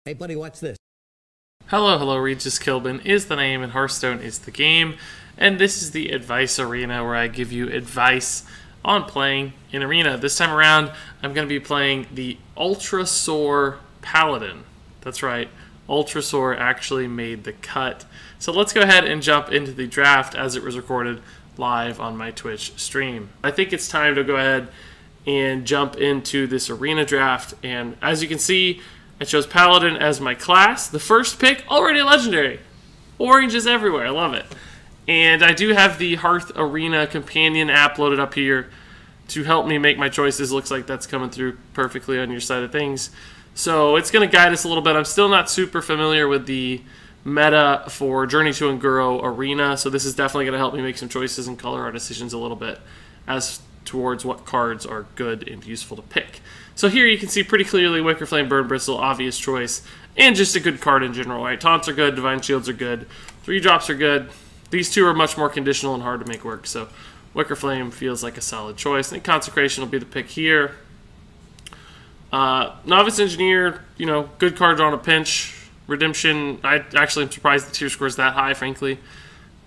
Hey buddy, watch this. Hello, Regis Kilbin is the name and Hearthstone is the game, and this is the advice arena where I give you advice on playing in arena. This time around, I'm going to be playing the Ultrasaur Paladin. That's right, Ultrasaur actually made the cut. So let's go ahead and jump into the draft as it was recorded live on my Twitch stream. I think it's time to go ahead and jump into this arena draft, and as you can see, I chose Paladin as my class. The first pick, already a legendary. Orange is everywhere, I love it. And I do have the Hearth Arena companion app loaded up here to help me make my choices. Looks like that's coming through perfectly on your side of things. So it's going to guide us a little bit. I'm still not super familiar with the meta for Journey to Unguro Arena, so this is definitely going to help me make some choices and color our decisions a little bit as towards what cards are good and useful to pick. So here you can see pretty clearly Wicker Flame, Burn Bristle, obvious choice, and just a good card in general, right? Taunts are good, Divine Shields are good, 3-drops are good. These two are much more conditional and hard to make work, so Wicker Flame feels like a solid choice. I think Consecration will be the pick here. Novice Engineer, you know, good card on a pinch. Redemption, I actually am surprised the tier score is that high, frankly.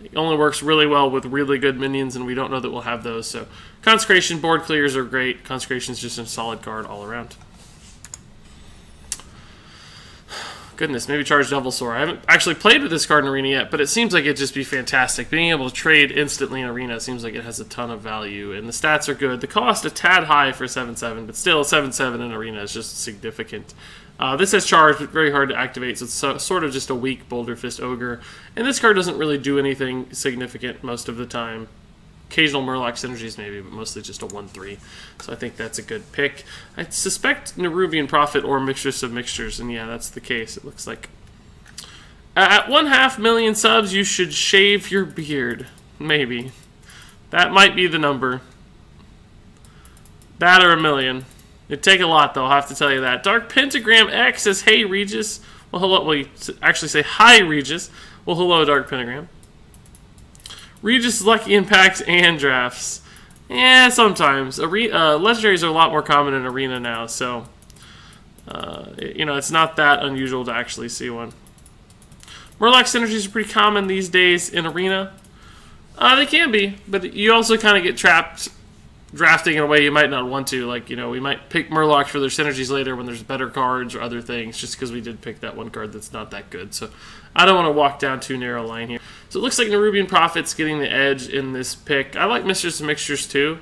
It only works really well with really good minions, and we don't know that we'll have those. So Consecration, board clears are great. Consecration is just a solid card all around. Goodness, maybe Charge Devilsaur. I haven't actually played with this card in Arena yet, but it seems like it'd just be fantastic. Being able to trade instantly in Arena seems like it has a ton of value, and the stats are good. The cost a tad high for 7/7, but still 7/7 in Arena is just significant. This has Charge, but very hard to activate, so it's sort of just a weak Boulder Fist Ogre. And this card doesn't really do anything significant most of the time. Occasional Murloc synergies maybe, but mostly just a 1/3. So I think that's a good pick. I suspect Nerubian Prophet or Mixtures of Mixtures, and yeah, that's the case, it looks like. At 1/2 million subs, you should shave your beard. Maybe. That might be the number. That or 1 million. It'd take a lot, though, I'll have to tell you that. Dark Pentagram X says, hey, Regis. Well, hello. Well, you actually say, hi, Regis. Well, hello, Dark Pentagram. Regis Lucky Impacts and drafts. Yeah, sometimes. Legendaries are a lot more common in Arena now, so you know, it's not that unusual to actually see one. Murloc synergies are pretty common these days in Arena. They can be, but you also kind of get trapped drafting in a way you might not want to. Like, you know, we might pick Murlocs for their synergies later when there's better cards or other things, just because we did pick that one card that's not that good. So I don't want to walk down too narrow a line here. So it looks like Nerubian Prophet's getting the edge in this pick. I like Misters and Mixtures too.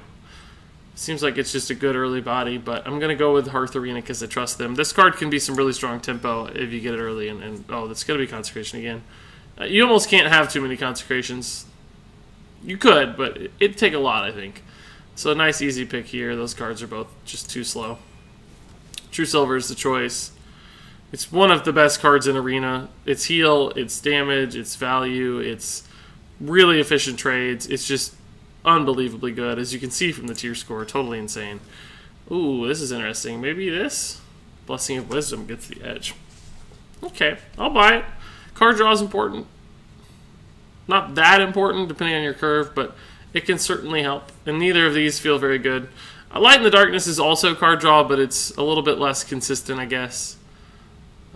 Seems like it's just a good early body, but I'm going to go with Hearth Arena because I trust them. This card can be some really strong tempo if you get it early, and oh, that's going to be Consecration again. You almost can't have too many Consecrations. You could, but it'd take a lot, I think. So a nice easy pick here. Those cards are both just too slow. True Silver is the choice. It's one of the best cards in Arena. It's heal, it's damage, it's value, it's really efficient trades. It's just unbelievably good. As you can see from the tier score, totally insane. Ooh, this is interesting. Maybe this? Blessing of Wisdom gets the edge. Okay, I'll buy it. Card draw is important. Not that important, depending on your curve, but it can certainly help, and neither of these feel very good. Light in the Darkness is also card draw, but it's a little bit less consistent, I guess,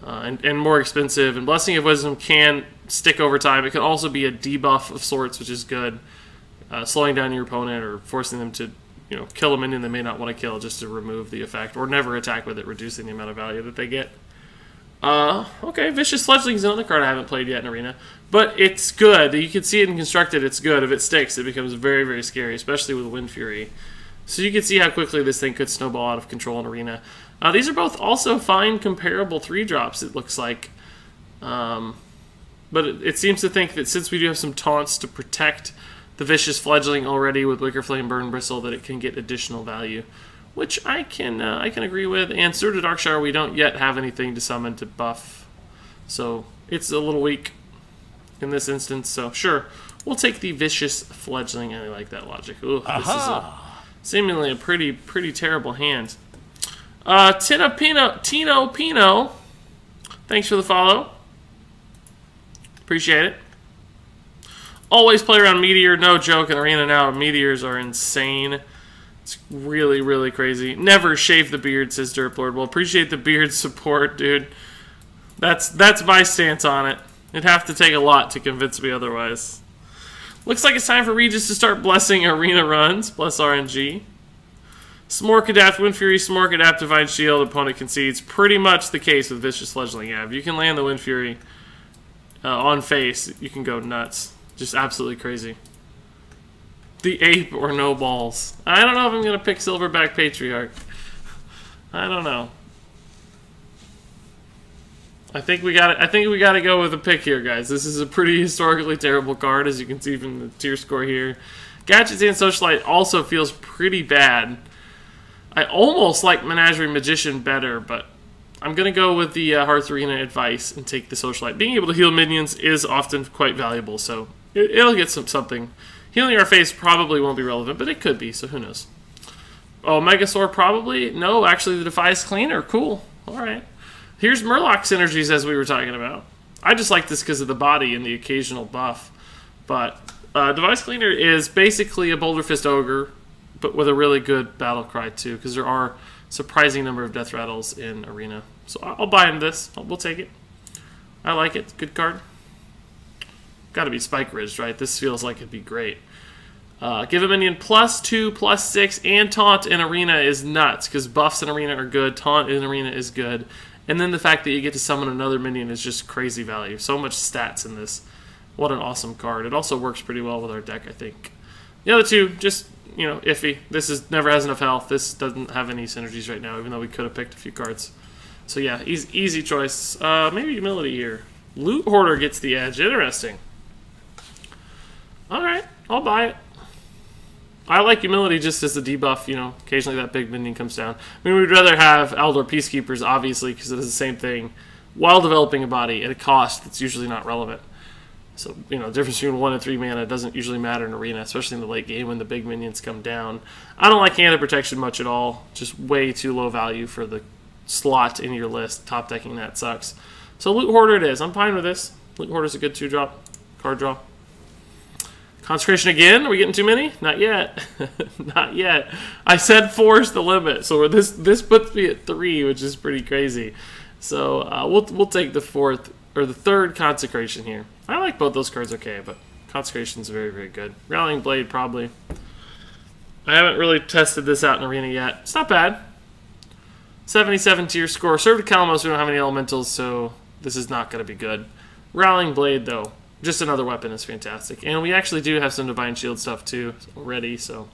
and more expensive. And Blessing of Wisdom can stick over time. It can also be a debuff of sorts, which is good, slowing down your opponent or forcing them to, you know, kill a minion they may not want to kill just to remove the effect, or never attack with it, reducing the amount of value that they get. Okay, Vicious Fledgling is another card I haven't played yet in Arena, but it's good. You can see it in Constructed, it's good. If it sticks, it becomes very, very scary, especially with Wind Fury. So you can see how quickly this thing could snowball out of control in Arena. These are both also fine, comparable 3-drops, it looks like. But it seems to think that since we do have some taunts to protect the Vicious Fledgling already with Wicker Flame, Burn Bristle, that it can get additional value, which I can agree with. And Sword of Darkshire, we don't yet have anything to summon to buff, so it's a little weak in this instance. So sure, we'll take the Vicious Fledgling. I like that logic. Ooh, this is seemingly a pretty terrible hand. Tino Pino, thanks for the follow. Appreciate it. Always play around Meteor, no joke. In Arena now, Meteors are insane. It's really, really crazy. Never shave the beard, says Derplord. Well, appreciate the beard support, dude. That's my stance on it. It'd have to take a lot to convince me otherwise. Looks like it's time for Regis to start blessing arena runs. Bless RNG. Smork Adapt, Wind Fury, Smork Adapt, Divine Shield, opponent concedes. Pretty much the case with Vicious Fledgling. Yeah, if you can land the Wind Fury on face, you can go nuts. Just absolutely crazy. The ape or no balls. I don't know if I'm going to pick Silverback Patriarch. I don't know. I think we got to go with a pick here, guys. This is a pretty historically terrible card, as you can see from the tier score here. Gadgets and Socialite also feels pretty bad. I almost like Menagerie Magician better, but I'm going to go with the Hearth Arena advice and take the Socialite. Being able to heal minions is often quite valuable, so it'll get something. Healing our face probably won't be relevant, but it could be, so who knows. Oh, Megasaur probably? No, actually the Defies Cleaner. Cool. Alright. Here's Murloc synergies, as we were talking about. I just like this because of the body and the occasional buff. But Device Cleaner is basically a Boulder Fist Ogre, but with a really good battle cry too, because there are a surprising number of death rattles in Arena. So I'll buy him this. We'll take it. I like it. Good card. Got to be Spike Ridged, right? This feels like it'd be great. Give a minion +2, +6, and Taunt in Arena is nuts, because buffs in Arena are good, Taunt in Arena is good, and then the fact that you get to summon another minion is just crazy value. So much stats in this. What an awesome card. It also works pretty well with our deck, I think. The other two, just, you know, iffy. This never has enough health. This doesn't have any synergies right now, even though we could have picked a few cards. So yeah, easy choice. Maybe Humility here. Loot Hoarder gets the edge. Interesting. Alright, I'll buy it. I like Humility just as a debuff, you know, occasionally that big minion comes down. I mean, we'd rather have Eldor Peacekeepers, obviously, because it is the same thing, while developing a body at a cost that's usually not relevant. So, you know, the difference between 1 and 3 mana doesn't usually matter in Arena, especially in the late game when the big minions come down. I don't like Hand of Protection much at all. Just way too low value for the slot in your list. Top decking that sucks. So Loot Hoarder it is. I'm fine with this. Loot Hoarder's a good 2-drop. Card draw. Consecration again? Are we getting too many? Not yet. Not yet. I said 4's the limit, so this puts me at 3, which is pretty crazy. So we'll take the 4th or the 3rd Consecration here. I like both those cards okay, but Consecration's very, very good. Rallying Blade probably. I haven't really tested this out in Arena yet. It's not bad. 77 tier score. Serve to Kalamos, we don't have any elementals, so this is not going to be good. Rallying Blade though. Just another weapon is fantastic. And we actually do have some Divine Shield stuff too already, so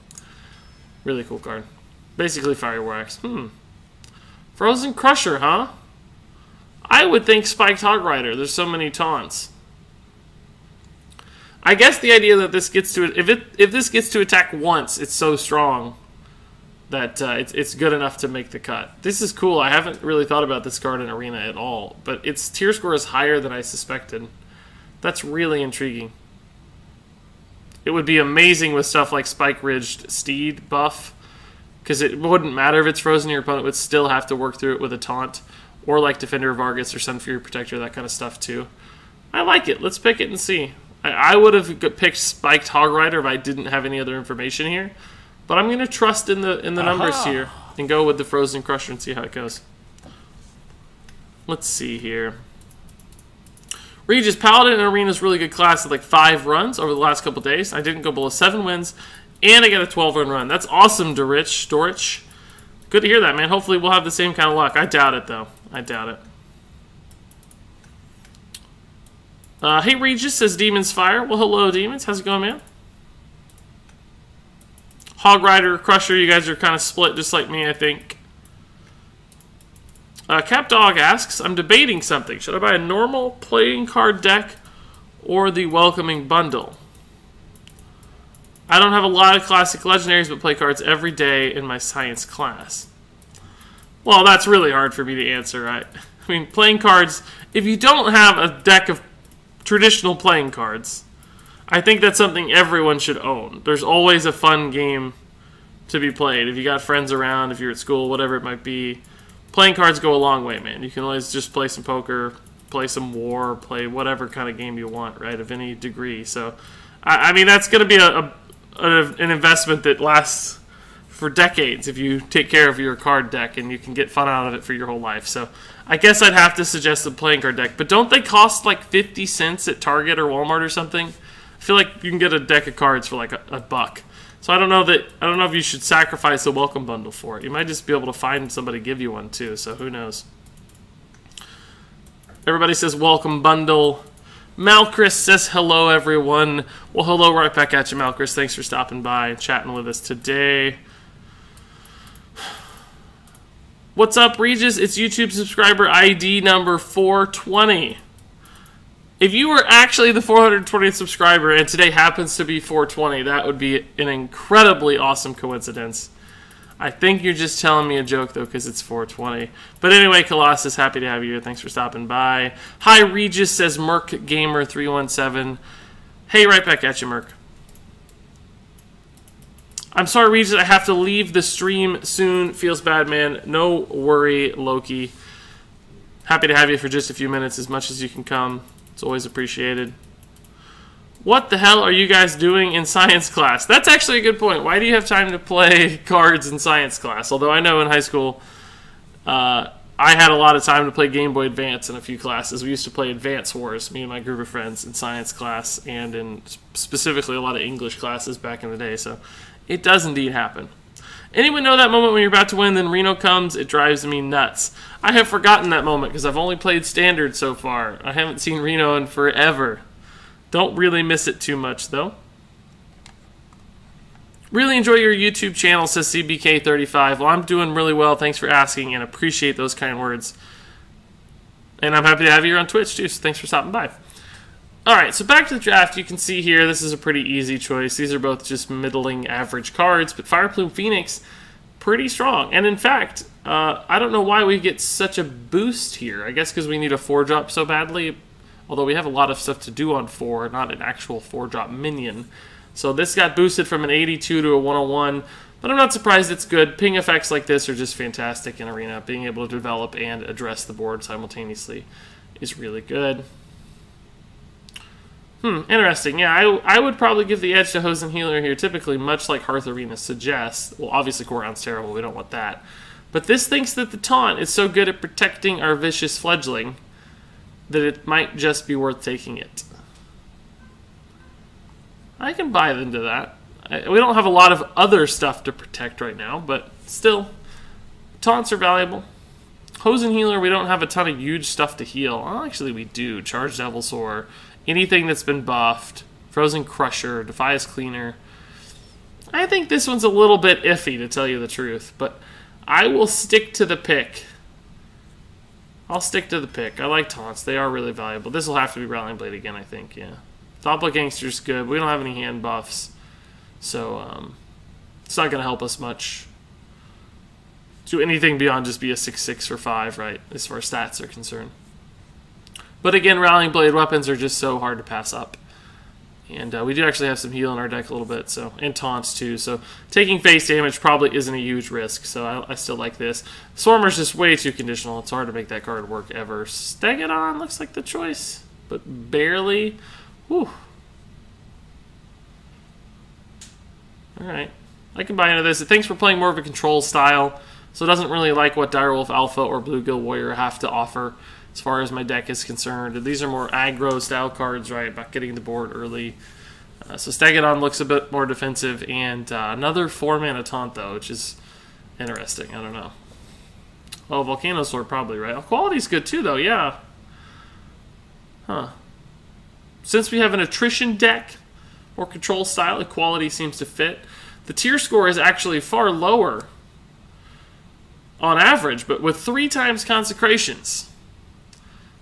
really cool card. Basically Fire War Axe. Frozen Crusher, huh? I would think Spiked Hog Rider. There's so many taunts. I guess the idea that this gets to if this gets to attack once, it's so strong that it's good enough to make the cut. This is cool. I haven't really thought about this card in Arena at all, but its tier score is higher than I suspected. That's really intriguing. It would be amazing with stuff like Spike Ridged Steed buff, because it wouldn't matter if it's frozen, your opponent would still have to work through it with a taunt, or like Defender of Argus or Sun Fury Protector, that kind of stuff too. I like it. Let's pick it and see. I would have picked Spiked Hog Rider if I didn't have any other information here, but I'm going to trust in the numbers here and go with the Frozen Crusher and see how it goes. Let's see here. Regis Paladin in Arena is really good class with like 5 runs over the last couple days. I didn't go below 7 wins, and I got a 12-run run. That's awesome, Dorich. Good to hear that, man. Hopefully we'll have the same kind of luck. I doubt it, though. I doubt it. Hey, Regis, says Demon's Fire. Well, hello, Demons. How's it going, man? Hog Rider, Crusher, you guys are kind of split just like me, I think. Cap Dog asks, I'm debating something. Should I buy a normal playing card deck or the Welcoming Bundle? I don't have a lot of classic legendaries, but play cards every day in my science class. Well, that's really hard for me to answer, right? I mean, playing cards, if you don't have a deck of traditional playing cards, I think that's something everyone should own. There's always a fun game to be played. If you got friends around, if you're at school, whatever it might be, playing cards go a long way, man. You can always just play some poker, play some war, play whatever kind of game you want, right, of any degree. So, I mean, that's going to be an investment that lasts for decades if you take care of your card deck, and you can get fun out of it for your whole life. So I guess I'd have to suggest a playing card deck. But don't they cost like 50 cents at Target or Walmart or something? I feel like you can get a deck of cards for like a buck. So I don't know if you should sacrifice a welcome bundle for it. You might just be able to find somebody give you one too, so who knows. Everybody says welcome bundle. Malchris says hello, everyone. Well, hello right back at you, Malchris. Thanks for stopping by and chatting with us today. What's up, Regis? It's YouTube subscriber ID number 420. If you were actually the 420th subscriber and today happens to be 420, that would be an incredibly awesome coincidence. I think you're just telling me a joke, though, because it's 420. But anyway, Colossus, happy to have you here. Thanks for stopping by. Hi, Regis, says Merc Gamer 317. Hey, right back at you, Merc. I'm sorry, Regis, I have to leave the stream soon. Feels bad, man. No worry, Loki. Happy to have you for just a few minutes, as much as you can come. It's always appreciated. What the hell are you guys doing in science class? That's actually a good point. Why do you have time to play cards in science class? Although I know in high school, I had a lot of time to play Game Boy Advance in a few classes. We used to play Advance Wars, me and my group of friends, in science class, and in specifically a lot of English classes back in the day. So it does indeed happen. Anyone know that moment when you're about to win, then Reno comes? It drives me nuts. I have forgotten that moment because I've only played Standard so far. I haven't seen Reno in forever. Don't really miss it too much, though. Really enjoy your YouTube channel, says CBK35. Well, I'm doing really well. Thanks for asking, and appreciate those kind words. And I'm happy to have you here on Twitch, too, so thanks for stopping by. Alright, so back to the draft. You can see here, this is a pretty easy choice. These are both just middling average cards, but Fire Plume Phoenix, pretty strong. And in fact, I don't know why we get such a boost here. I guess because we need a 4-drop so badly, although we have a lot of stuff to do on 4, not an actual 4-drop minion. So this got boosted from an 82 to a 101, but I'm not surprised it's good. Ping effects like this are just fantastic in Arena. Being able to develop and address the board simultaneously is really good. Interesting. Yeah, I would probably give the edge to Hosen Healer here, typically, much like Hearth Arena suggests. Well, obviously Coron's terrible, we don't want that. But this thinks that the taunt is so good at protecting our vicious fledgling that it might just be worth taking it. I can buy into that. We don't have a lot of other stuff to protect right now, but still, taunts are valuable. Hosen Healer, we don't have a ton of huge stuff to heal. Well, actually, we do. Charged Devilsaur, anything that's been buffed, Frozen Crusher, Defias Cleaner. I think this one's a little bit iffy, to tell you the truth, but I will stick to the pick. I'll stick to the pick. I like taunts. They are really valuable. This will have to be Rallying Blade again, I think, yeah. Doppler Gangster's good. We don't have any hand buffs, so it's not going to help us much. Do anything beyond just be a 6/6 or 5, right, as far as stats are concerned. But again, Rallying Blade weapons are just so hard to pass up. And we do actually have some heal in our deck a little bit, so, and taunts too. So taking face damage probably isn't a huge risk, so I still like this. Swarmer's just way too conditional. It's hard to make that card work ever. Stegadon looks like the choice, but barely. Whew. Alright. I can buy into this. It thinks we're playing more of a control style, so it doesn't really like what Direwolf Alpha or Bluegill Warrior have to offer as far as my deck is concerned. These are more aggro style cards, right, about getting the board early. So Stegadon looks a bit more defensive, and another 4-mana taunt, though, which is interesting. I don't know. Oh, Volcanosaur probably, right? Oh, quality's good, too, though, yeah. Huh. Since we have an attrition deck or control style, equality seems to fit. The tier score is actually far lower on average, but with 3 times consecrations.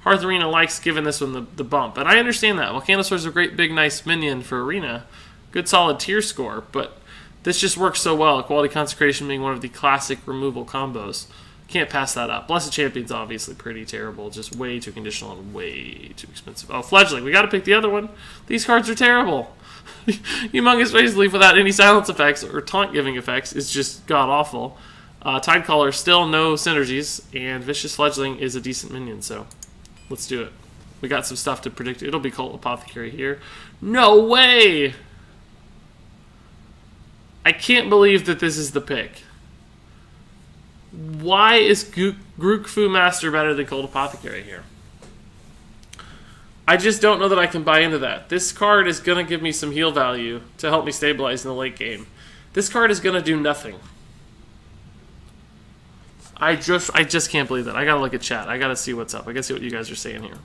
Hearth Arena likes giving this one the bump, and I understand that. Volcanosaur's a great, big, nice minion for Arena. Good, solid tier score, but this just works so well. Equality Consecration being one of the classic removal combos. Can't pass that up. Blessed Champion's obviously pretty terrible, just way too conditional and way too expensive. Oh, Fledgling, we gotta pick the other one. These cards are terrible. Humongous Phase Leaf without any silence effects or taunt-giving effects is just god-awful. Tidecaller, still no synergies, and Vicious Fledgling is a decent minion, so let's do it. We got some stuff to predict. It'll be Cult Apothecary here. No way! I can't believe that this is the pick. Why is Grook Fu Master better than Cold Apothecary here? I just don't know that I can buy into that. This card is going to give me some heal value to help me stabilize in the late game. This card is going to do nothing. I just can't believe that. I got to look at chat. I got to see what's up. I got to see what you guys are saying here.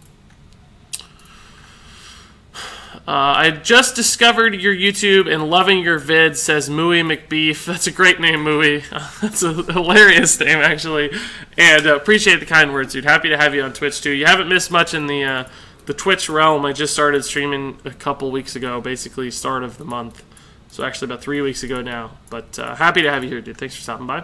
I just discovered your YouTube and loving your vids, says Mooey McBeef. That's a great name, Mooey. That's a hilarious name, actually. And appreciate the kind words, dude. Happy to have you on Twitch, too. You haven't missed much in the Twitch realm. I just started streaming a couple weeks ago, basically start of the month. So actually about 3 weeks ago now. But happy to have you here, dude. Thanks for stopping by.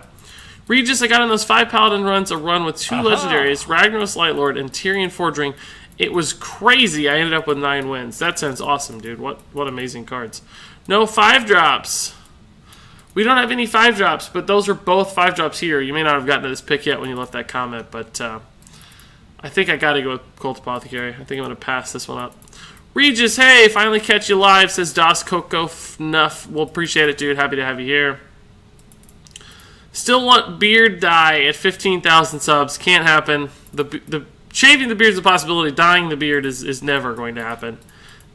Regis, I got in those 5 Paladin runs, a run with 2 legendaries, Ragnaros Lightlord, and Tyrion Fordring. It was crazy. I ended up with 9 wins. That sounds awesome, dude. What amazing cards. No 5-drops. We don't have any 5-drops, but those are both 5-drops here. You may not have gotten to this pick yet when you left that comment, but I think I got to go with Cold Apothecary. I think I'm going to pass this one up. Regis, hey, finally catch you live, says Das Coco Fnuff. We'll appreciate it, dude. Happy to have you here. Still want beard dye at 15,000 subs. Can't happen. The shaving the beard is a possibility. Dyeing the beard is never going to happen.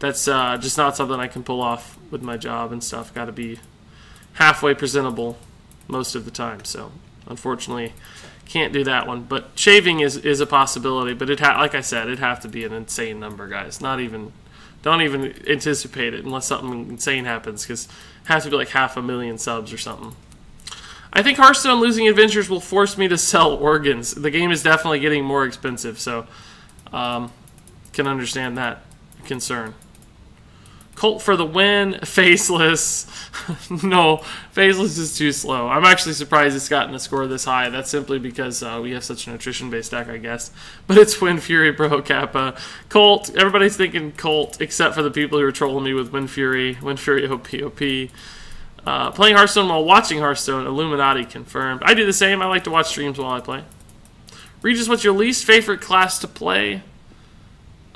That's just not something I can pull off with my job and stuff. Got to be halfway presentable most of the time. So, unfortunately, can't do that one. But shaving is a possibility. But like I said, it'd have to be an insane number, guys. Don't even anticipate it unless something insane happens, because it has to be like 500,000 subs or something. I think Hearthstone losing adventures will force me to sell organs. The game is definitely getting more expensive, so can understand that concern. Colt for the win. Faceless. No, Faceless is too slow. I'm actually surprised it's gotten a score this high. That's simply because we have such an attrition-based deck, I guess. But it's Wind Fury, bro, Kappa. Colt. Everybody's thinking Colt, except for the people who are trolling me with Wind Fury. Wind Fury OP. Playing Hearthstone while watching Hearthstone, Illuminati confirmed. I do the same. I like to watch streams while I play. Regis, what's your least favorite class to play?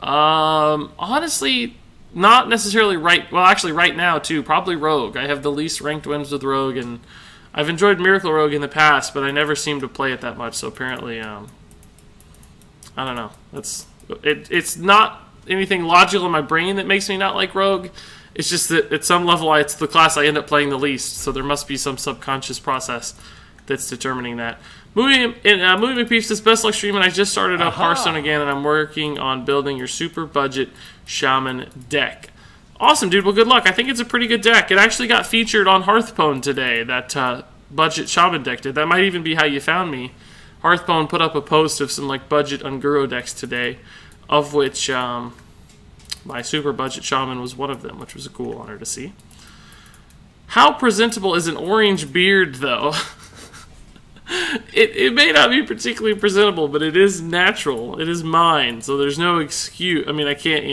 Honestly, not necessarily actually right now too. Probably Rogue. I have the least ranked wins with Rogue, and I've enjoyed Miracle Rogue in the past, but I never seem to play it that much. So apparently, I don't know. It's not anything logical in my brain that makes me not like Rogue. It's just that at some level, it's the class I end up playing the least, so there must be some subconscious process that's determining that. Movie McPeeps says, best luck streaming. I just started up Hearthstone again, and I'm working on building your super budget shaman deck. Awesome, dude. Well, good luck. I think it's a pretty good deck. It actually got featured on Hearthstone today, that budget shaman deck did. That might even be how you found me. Hearthstone put up a post of some like budget Unguro decks today, of which my super budget shaman was one of them, which was a cool honor to see. How presentable is an orange beard, though? It may not be particularly presentable, but it is natural. It is mine, so there's no excuse. I mean, I can't,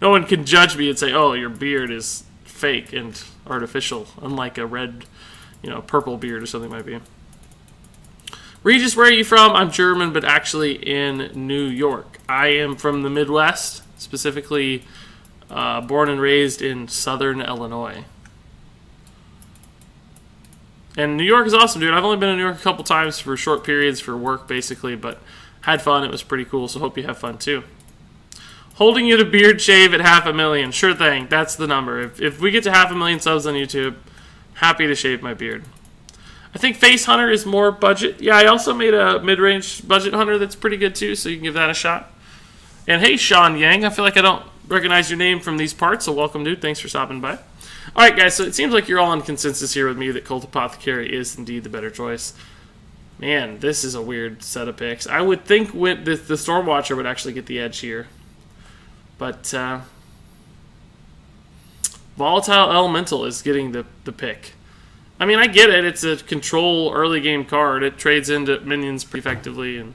no one can judge me and say, oh, your beard is fake and artificial, unlike a red, purple beard or something might be. Regis, where are you from? I'm German, but actually in New York. I am from the Midwest, specifically born and raised in southern Illinois. And New York is awesome, dude. I've only been in New York a couple times for short periods for work, basically, but had fun. It was pretty cool, so hope you have fun, too. Holding you to beard shave at 500,000. Sure thing. That's the number. If we get to 500,000 subs on YouTube, happy to shave my beard. I think Face Hunter is more budget. Yeah, I also made a mid-range budget hunter that's pretty good, too, so you can give that a shot. And hey, Sean Yang. I feel like I don't recognize your name from these parts, so welcome, dude. Thanks for stopping by. Alright, guys, so it seems like you're all in consensus here with me that Cold Apothecary is indeed the better choice. Man, this is a weird set of picks. I would think the Stormwatcher would actually get the edge here. But Volatile Elemental is getting the pick. I mean, I get it. It's a control early game card. It trades into minions pretty effectively and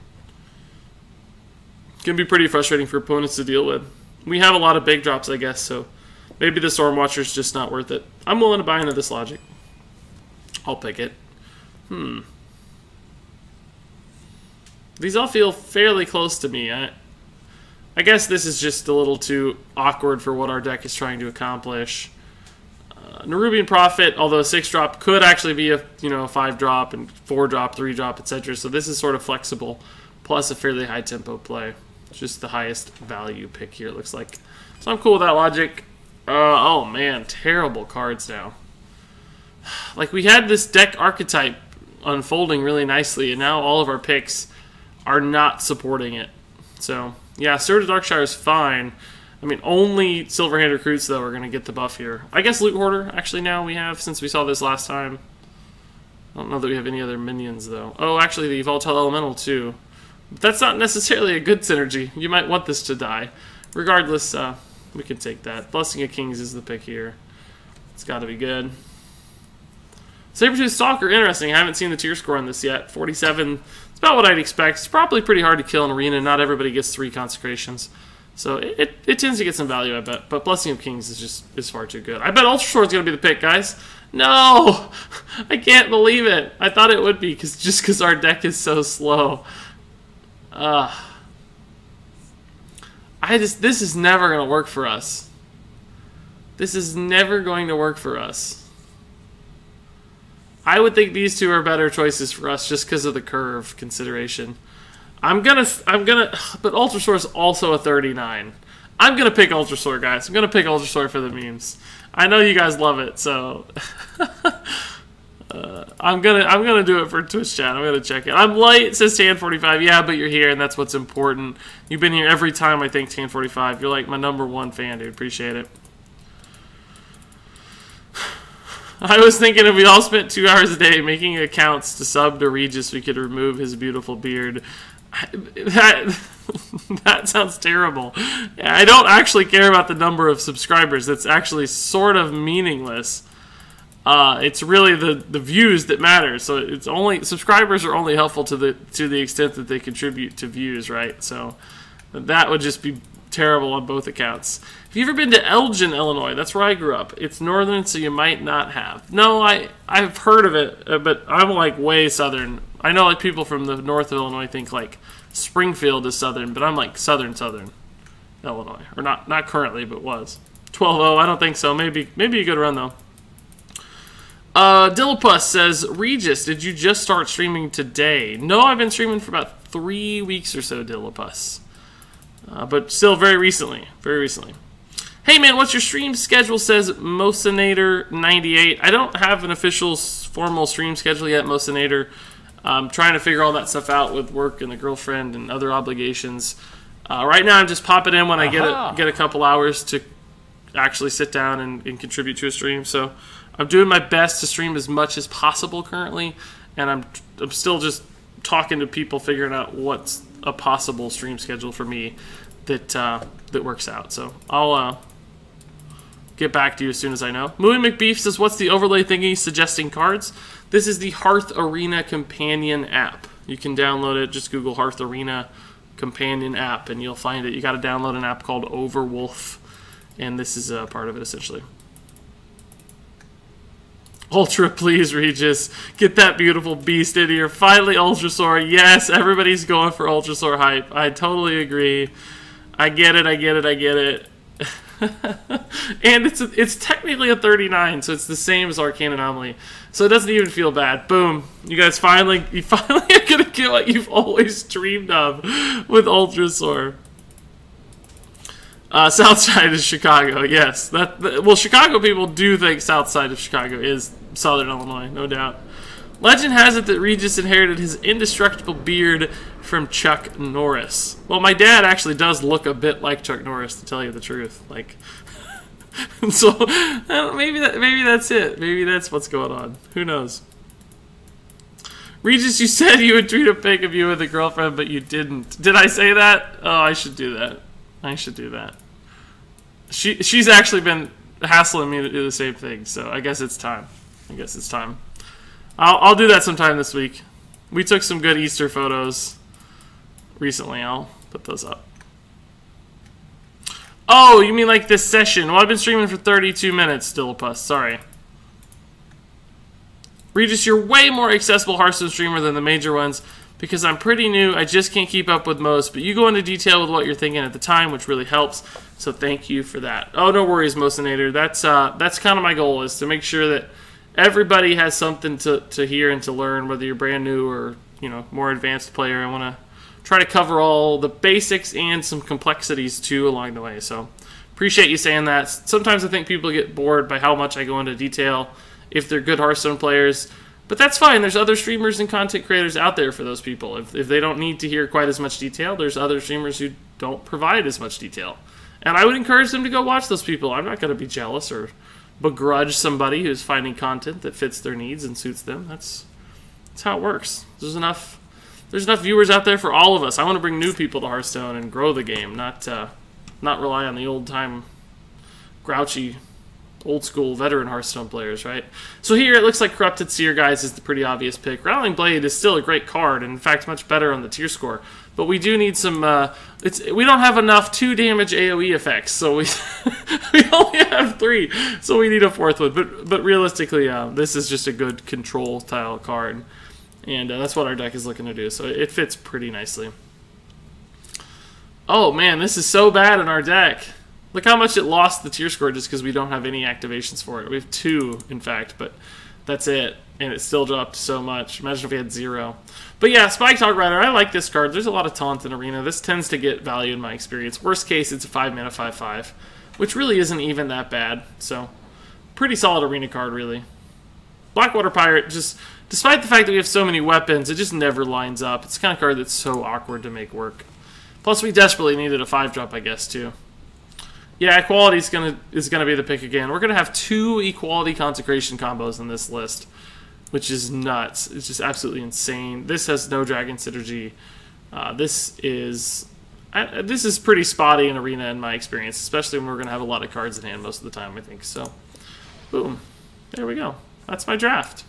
can be pretty frustrating for opponents to deal with. We have a lot of big drops, I guess, so maybe the Stormwatcher's just not worth it. I'm willing to buy into this logic. I'll pick it. These all feel fairly close to me. I guess this is just a little too awkward for what our deck is trying to accomplish. Nerubian Prophet, although a 6-drop, could actually be a 5-drop and 4-drop, 3-drop, etc. So this is sort of flexible, plus a fairly high tempo play. Just the highest value pick here, it looks like. So I'm cool with that logic. Oh man, terrible cards now. Like, we had this deck archetype unfolding really nicely, and now all of our picks are not supporting it. So yeah, Sword of Darkshire is fine. I mean, only Silverhand Recruits, though, are going to get the buff here. I guess Loot Hoarder, actually, now we have, since we saw this last time. I don't know that we have any other minions, though. Oh, actually, the Volatile Elemental, too. But that's not necessarily a good synergy. You might want this to die. Regardless, we can take that. Blessing of Kings is the pick here. It's got to be good. Sabertooth Stalker, interesting. I haven't seen the tier score on this yet. 47. It's about what I'd expect. It's probably pretty hard to kill in Arena. Not everybody gets 3 consecrations. So it tends to get some value, I bet. But Blessing of Kings is far too good. I bet Ultrasaur is going to be the pick, guys. No! I can't believe it. I thought it would be, just because our deck is so slow. This is never going to work for us. This is never going to work for us. I would think these two are better choices for us just because of the curve consideration. but Ultrasaur is also a 39. I'm gonna pick Ultrasaur, guys. I'm gonna pick Ultrasaur for the memes. I know you guys love it, so I'm gonna do it for Twitch chat. I'm gonna check it. I'm light, says Tan45. Yeah, but you're here, and that's what's important. You've been here every time. I think Tan45. You're like my #1 fan, dude. Appreciate it. I was thinking if we all spent 2 hours a day making accounts to sub to Regis, we could remove his beautiful beard. That sounds terrible. I don't actually care about the number of subscribers. That's actually sort of meaningless. It's really the views that matter. So it's only subscribers are only helpful to the extent that they contribute to views, right? So that would just be terrible on both accounts. Have you ever been to Elgin, Illinois? That's where I grew up. It's northern, so you might not have. No, I've heard of it, but I'm like way southern. I know like people from the north of Illinois think like Springfield is southern, but I'm like southern Illinois, or not currently, but was 12-0. I don't think so. Maybe a good run though. Dillipus says, Regis, did you just start streaming today? No, I've been streaming for about 3 weeks or so, Dillipus. But still very recently. Hey man, what's your stream schedule, says Mosinator98. I don't have an official formal stream schedule yet, Mosinator. I'm trying to figure all that stuff out with work and the girlfriend and other obligations. Right now I'm just popping in when I get a couple hours to actually sit down and contribute to a stream. So I'm doing my best to stream as much as possible currently, and I'm still just talking to people, figuring out what's a possible stream schedule for me that works out. So I'll get back to you as soon as I know. Movie McBeef says, what's the overlay thingy suggesting cards? This is the Hearth Arena Companion app. You can download it. Just Google Hearth Arena Companion app and you'll find it. You got to download an app called Overwolf, and this is a part of it essentially. Ultra, please, Regis. Get that beautiful beast in here. Finally, Ultrasaur. Yes, everybody's going for Ultrasaur hype. I totally agree. I get it. And it's technically a 39, so it's the same as Arcane Anomaly. So it doesn't even feel bad. Boom. You guys finally are going to get what you've always dreamed of with Ultrasaur. South side of Chicago, yes. Well, Chicago people do think south side of Chicago is southern Illinois, no doubt. Legend has it that Regis inherited his indestructible beard from Chuck Norris. Well, my dad actually does look a bit like Chuck Norris, to tell you the truth. Like, so maybe that's it. Maybe that's what's going on. Who knows? Regis, you said you would tweet a pic of you with a girlfriend, but you didn't. Did I say that? Oh, I should do that. I should do that. She's actually been hassling me to do the same thing, so I guess it's time. I'll do that sometime this week. We took some good Easter photos recently. I'll put those up. Oh, you mean like this session? Well, I've been streaming for 32 minutes, Dillipus. Sorry. Regis, you're way more accessible Hearthstone streamer than the major ones. because I'm pretty new. I just can't keep up with most, but you go into detail with what you're thinking at the time, which really helps. So thank you for that. Oh, no worries, Mosinator. That's kind of my goal, is to make sure that everybody has something to hear and to learn, whether you're brand new or, you know, more advanced player. I want to try to cover all the basics and some complexities too along the way. So appreciate you saying that. Sometimes I think people get bored by how much I go into detail if they're good Hearthstone players, but that's fine. There's other streamers and content creators out there for those people. If they don't need to hear quite as much detail, there's other streamers who don't provide as much detail. And I would encourage them to go watch those people. I'm not going to be jealous or begrudge somebody who's finding content that fits their needs and suits them. That's how it works. There's enough viewers out there for all of us. I want to bring new people to Hearthstone and grow the game, not rely on the old-time grouchy, old-school veteran Hearthstone players, right? So here it looks like Corrupted Seer, guys, is the pretty obvious pick. Rattling Blade is still a great card, and in fact much better on the tier score. But we do need some, we don't have enough 2-damage AoE effects, so we only have 3, so we need a 4th one. But realistically, this is just a good control style card, and that's what our deck is looking to do, so it fits pretty nicely. Oh man, this is so bad in our deck. Look how much it lost the tier score just because we don't have any activations for it. We have 2, in fact, but that's it. And it still dropped so much. Imagine if we had 0. But yeah, Spiked Hog Rider, I like this card. There's a lot of taunt in Arena. This tends to get value in my experience. Worst case, it's a 5-mana 5/5, which really isn't even that bad. So, pretty solid Arena card, really. Blackwater Pirate, just despite the fact that we have so many weapons, it just never lines up. It's the kind of card that's so awkward to make work. Plus, we desperately needed a 5-drop, I guess, too. Yeah, Equality is gonna be the pick again. We're gonna have 2 Equality Consecration combos in this list, which is nuts. It's just absolutely insane. This has no Dragon Synergy. This is pretty spotty in Arena in my experience, especially when we're gonna have a lot of cards in hand most of the time, I think. So, boom, there we go. That's my draft.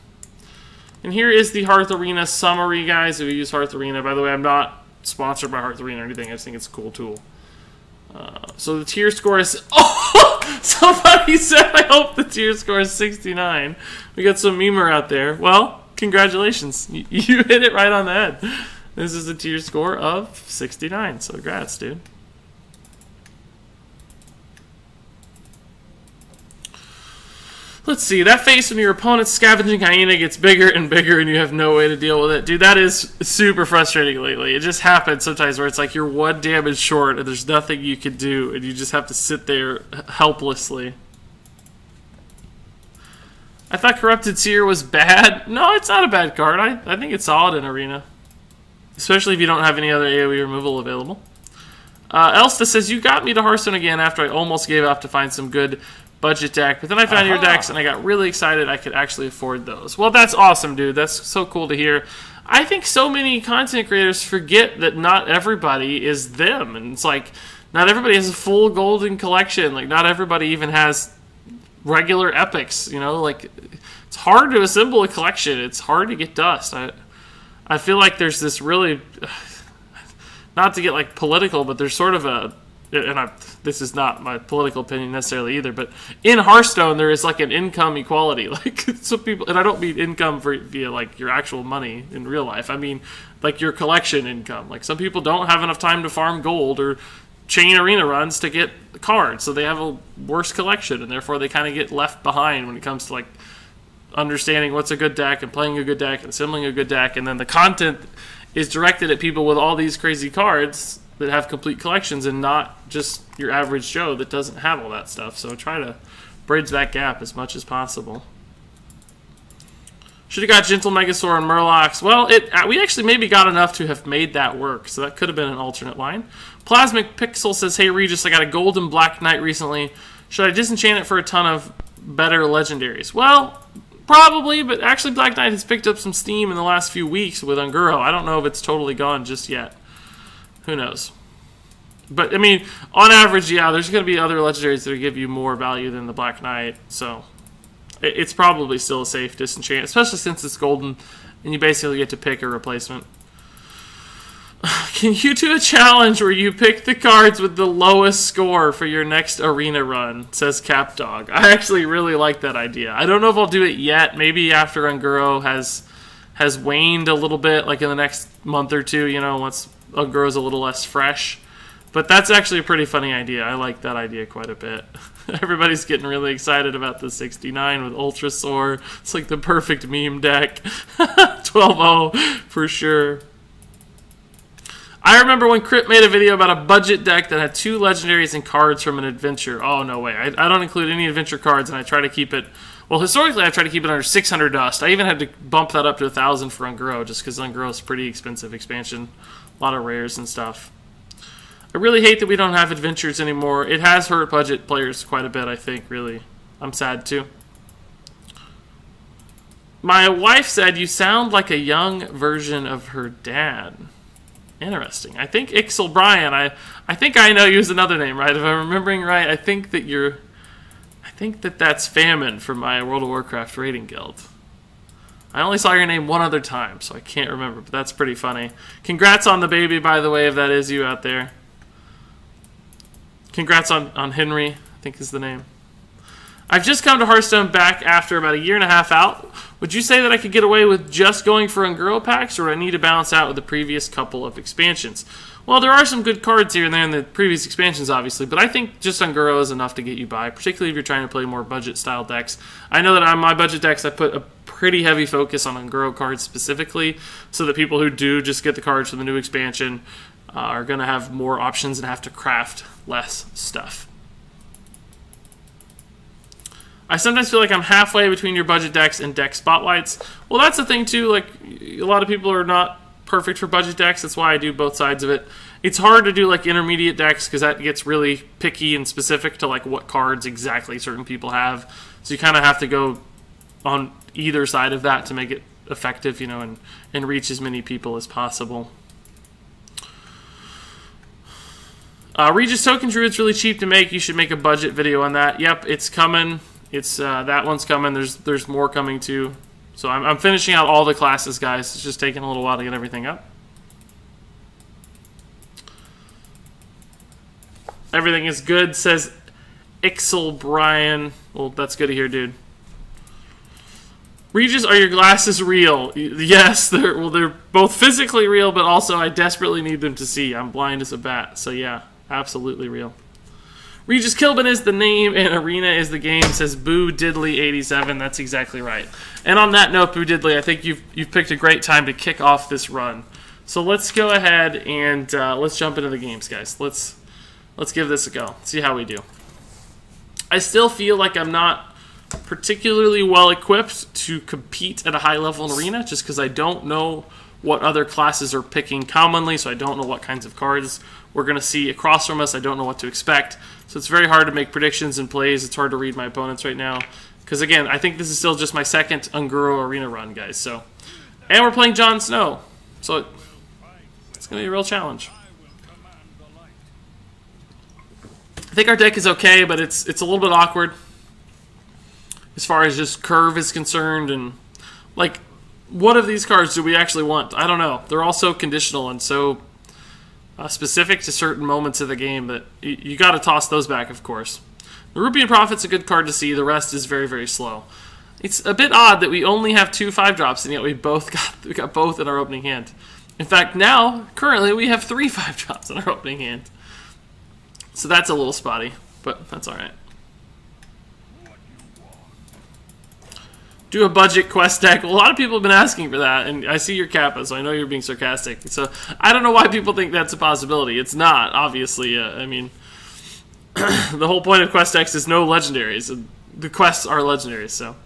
And here is the Hearth Arena summary, guys. If you use Hearth Arena, by the way, I'm not sponsored by Hearth Arena or anything. I just think it's a cool tool. So the tier score is... Oh! Somebody said, I hope the tier score is 69. We got some memer out there. Well, congratulations. You hit it right on the head. This is a tier score of 69. So congrats, dude. Let's see, that face when your opponent's Scavenging Hyena gets bigger and bigger and you have no way to deal with it. Dude, that is super frustrating lately. It just happens sometimes where it's like you're 1 damage short and there's nothing you can do and you just have to sit there helplessly. I thought Corrupted Seer was bad. No, it's not a bad card. I think it's solid in Arena. Especially if you don't have any other AoE removal available. Elsta says, you got me to Hearthstone again after I almost gave up to find some good budget deck, but then I found your decks and I got really excited I could actually afford those. Well, that's awesome, dude. That's so cool to hear. I think so many content creators forget that not everybody is them, and it's like not everybody has a full golden collection. Like not everybody even has regular epics, you know? Like it's hard to assemble a collection. It's hard to get dust. I feel like there's this really, not to get like political, but there's sort of a, and this is not my political opinion necessarily either, but in Hearthstone there is like an income equality. Like some people, and I don't mean income via like your actual money in real life. I mean like your collection income. Like some people don't have enough time to farm gold or chain arena runs to get cards, so they have a worse collection, and therefore they kind of get left behind when it comes to like understanding what's a good deck and playing a good deck and assembling a good deck. And then the content is directed at people with all these crazy cards that have complete collections and not just your average Joe that doesn't have all that stuff. So try to bridge that gap as much as possible. Should have got Gentle Megasaur and Murlocs. Well, we actually maybe got enough to have made that work, so that could have been an alternate line. Plasmic Pixel says, hey Regis, I got a Golden Black Knight recently. Should I disenchant it for a ton of better legendaries? Well, probably, but actually Black Knight has picked up some steam in the last few weeks with Unguro. I don't know if it's totally gone just yet. Who knows? But, I mean, on average, yeah, there's going to be other legendaries that will give you more value than the Black Knight, so it's probably still a safe disenchant, especially since it's golden, and you basically get to pick a replacement. Can you do a challenge where you pick the cards with the lowest score for your next arena run, says CapDog. I actually really like that idea. I don't know if I'll do it yet. Maybe after Unguro has has waned a little bit, like in the next month or two, you know, once Ungro's a little less fresh. But that's actually a pretty funny idea. I like that idea quite a bit. Everybody's getting really excited about the 69 with Ultrasaur. It's like the perfect meme deck. 12-0 for sure. I remember when Crypt made a video about a budget deck that had 2 legendaries and cards from an adventure. Oh, no way. I don't include any adventure cards, and I try to keep it... Well, historically, I try to keep it under 600 dust. I even had to bump that up to 1,000 for Ungro, just because Ungro is a pretty expensive expansion. A lot of rares and stuff. I really hate that we don't have adventures anymore. It has hurt budget players quite a bit, I think, really. I'm sad, too. My wife said, you sound like a young version of her dad. Interesting. I think Ixel Brian, I think I know you as another name, right? If I'm remembering right, I think that you're... I think that that's Famine from my World of Warcraft raiding guild. I only saw your name one other time, so I can't remember, but that's pretty funny. Congrats on the baby, by the way, if that is you out there. Congrats on Henry, I think is the name. I've just come to Hearthstone back after about a year and a half out. Would you say that I could get away with just going for Unguro packs, or would I need to balance out with the previous couple of expansions? Well, there are some good cards here and there in the previous expansions, obviously, but I think just Unguro is enough to get you by, particularly if you're trying to play more budget-style decks. I know that on my budget decks, I put a pretty heavy focus on Unguro cards specifically, so that people who do just get the cards from the new expansion are going to have more options and have to craft less stuff. I sometimes feel like I'm halfway between your budget decks and deck spotlights. Well, that's the thing too, like a lot of people are not perfect for budget decks. That's why I do both sides of it. It's hard to do like intermediate decks because that gets really picky and specific to like what cards exactly certain people have. So you kind of have to go on either side of that to make it effective, you know, and reach as many people as possible. Regis Token Druid's really cheap to make. You should make a budget video on that. Yep, it's coming. It's that one's coming. There's more coming too. So I'm finishing out all the classes, guys. It's just taking a little while to get everything up. Everything is good, says Ixel Brian. Well, that's good to hear, dude. Regis, are your glasses real? Yes, they're both physically real, but also I desperately need them to see. I'm blind as a bat, so yeah, absolutely real. Regis Kilbin is the name and Arena is the game, says Boo Diddley 87. That's exactly right. And on that note, Boo Diddley, I think you've picked a great time to kick off this run. So let's go ahead and let's jump into the games, guys. Let's give this a go. See how we do. I still feel like I'm not particularly well equipped to compete at a high level in Arena, just because I don't know what other classes are picking commonly, so I don't know what kinds of cards we're going to see across from us. I don't know what to expect. So it's very hard to make predictions and plays. It's hard to read my opponents right now. Because again, I think this is still just my second Unguro Arena run, guys. So, and we're playing Jon Snow. So it's going to be a real challenge. I think our deck is okay, but it's a little bit awkward as far as just curve is concerned. And like, what of these cards do we actually want? I don't know. They're all so conditional and so specific to certain moments of the game that you got to toss those back, of course. The Rupian Prophet's a good card to see. The rest is very, very slow. It's a bit odd that we only have 2 5-drops, and yet we got both in our opening hand. In fact, now, currently, we have 3 5-drops in our opening hand. So that's a little spotty, but that's all right. Do a budget quest deck. Well, a lot of people have been asking for that, and I see your Kappa, so I know you're being sarcastic. So I don't know why people think that's a possibility. It's not, obviously. I mean, the whole point of quest decks is no legendaries. The quests are legendaries, so.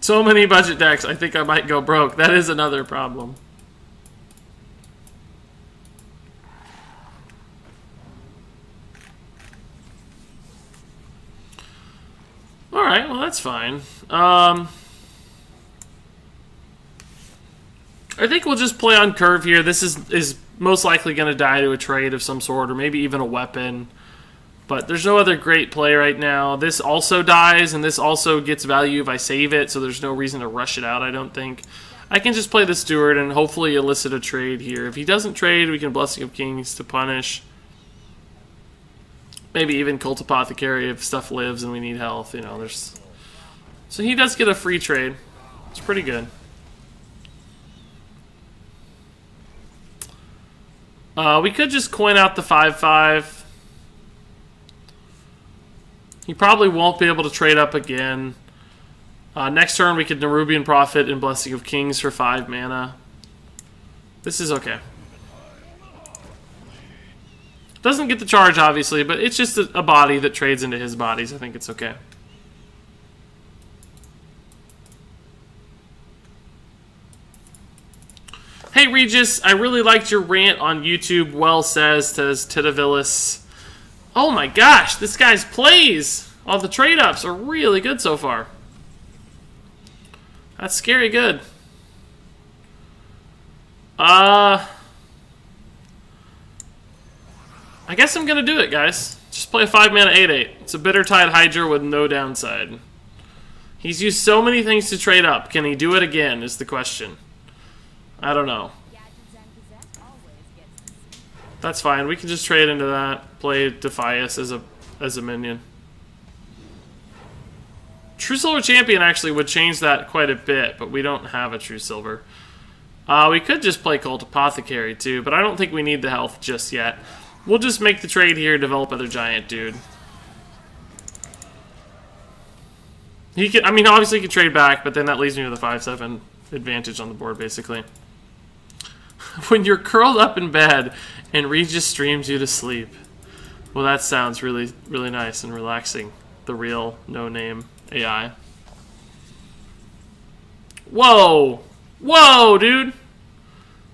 So many budget decks, I think I might go broke. That is another problem. Alright, well that's fine. I think we'll just play on curve here. This is most likely going to die to a trade of some sort, or maybe even a weapon. But there's no other great play right now. This also dies, and this also gets value if I save it, so there's no reason to rush it out, I don't think. I can just play the Steward and hopefully elicit a trade here. If he doesn't trade, we can Blessing of Kings to punish. Maybe even Cult Apothecary if stuff lives and we need health. You know, there's So he does get a free trade. It's pretty good. We could just coin out the 5/5. He probably won't be able to trade up again. Next turn we could Nerubian Prophet and Blessing of Kings for 5 mana. This is okay. Doesn't get the charge, obviously, but it's just a body that trades into his bodies. I think it's okay. Hey, Regis, I really liked your rant on YouTube. Well says Titavilis. Oh my gosh, this guy's plays! All the trade-ups are really good so far. That's scary good. I guess I'm gonna do it, guys. Just play a 5-mana 8/8. It's a Bittertide Hydra with no downside. He's used so many things to trade up. Can he do it again, is the question. I don't know. That's fine. We can just trade into that. Play Defias as a minion. True Silver Champion actually would change that quite a bit, but we don't have a True Silver. We could just play Cult Apothecary too, but I don't think we need the health just yet. We'll just make the trade here, develop other giant dude. He can, I mean, obviously he can trade back, but then that leaves me with a 5/7 advantage on the board, basically. When you're curled up in bed and Regis streams you to sleep. Well, that sounds really, really nice and relaxing. The real no-name AI. Whoa! Whoa, dude!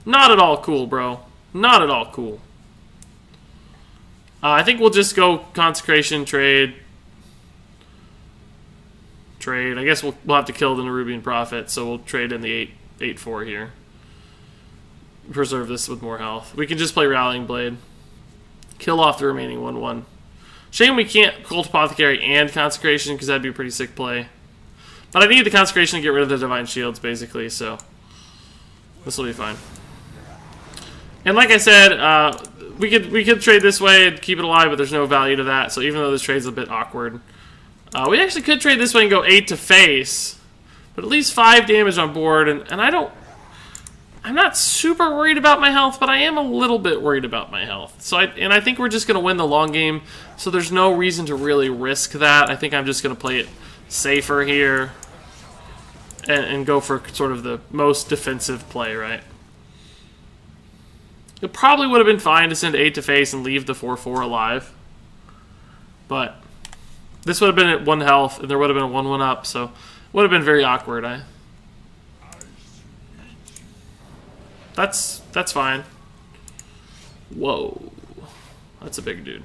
Not at all cool, bro. Not at all cool. I think we'll just go Consecration, trade. Trade. I guess we'll have to kill the Nerubian Prophet, so we'll trade in the 8/4 here. Preserve this with more health. We can just play Rallying Blade. Kill off the remaining 1/1. Shame we can't Cult Apothecary and Consecration, because that'd be a pretty sick play. But I need the Consecration to get rid of the Divine Shields, basically, so this will be fine. And like I said, we could trade this way and keep it alive, but there's no value to that, so even though this trade's a bit awkward. We actually could trade this way and go 8 to face, but at least 5 damage on board, and I'm not super worried about my health, but I am a little bit worried about my health. So I think we're just going to win the long game, so there's no reason to really risk that. I think I'm just going to play it safer here and go for sort of the most defensive play, right? It probably would have been fine to send 8 to face and leave the 4/4 alive, but this would have been at 1 health, and there would have been a 1/1 up, so it would have been very awkward. That's fine. Whoa. That's a big dude.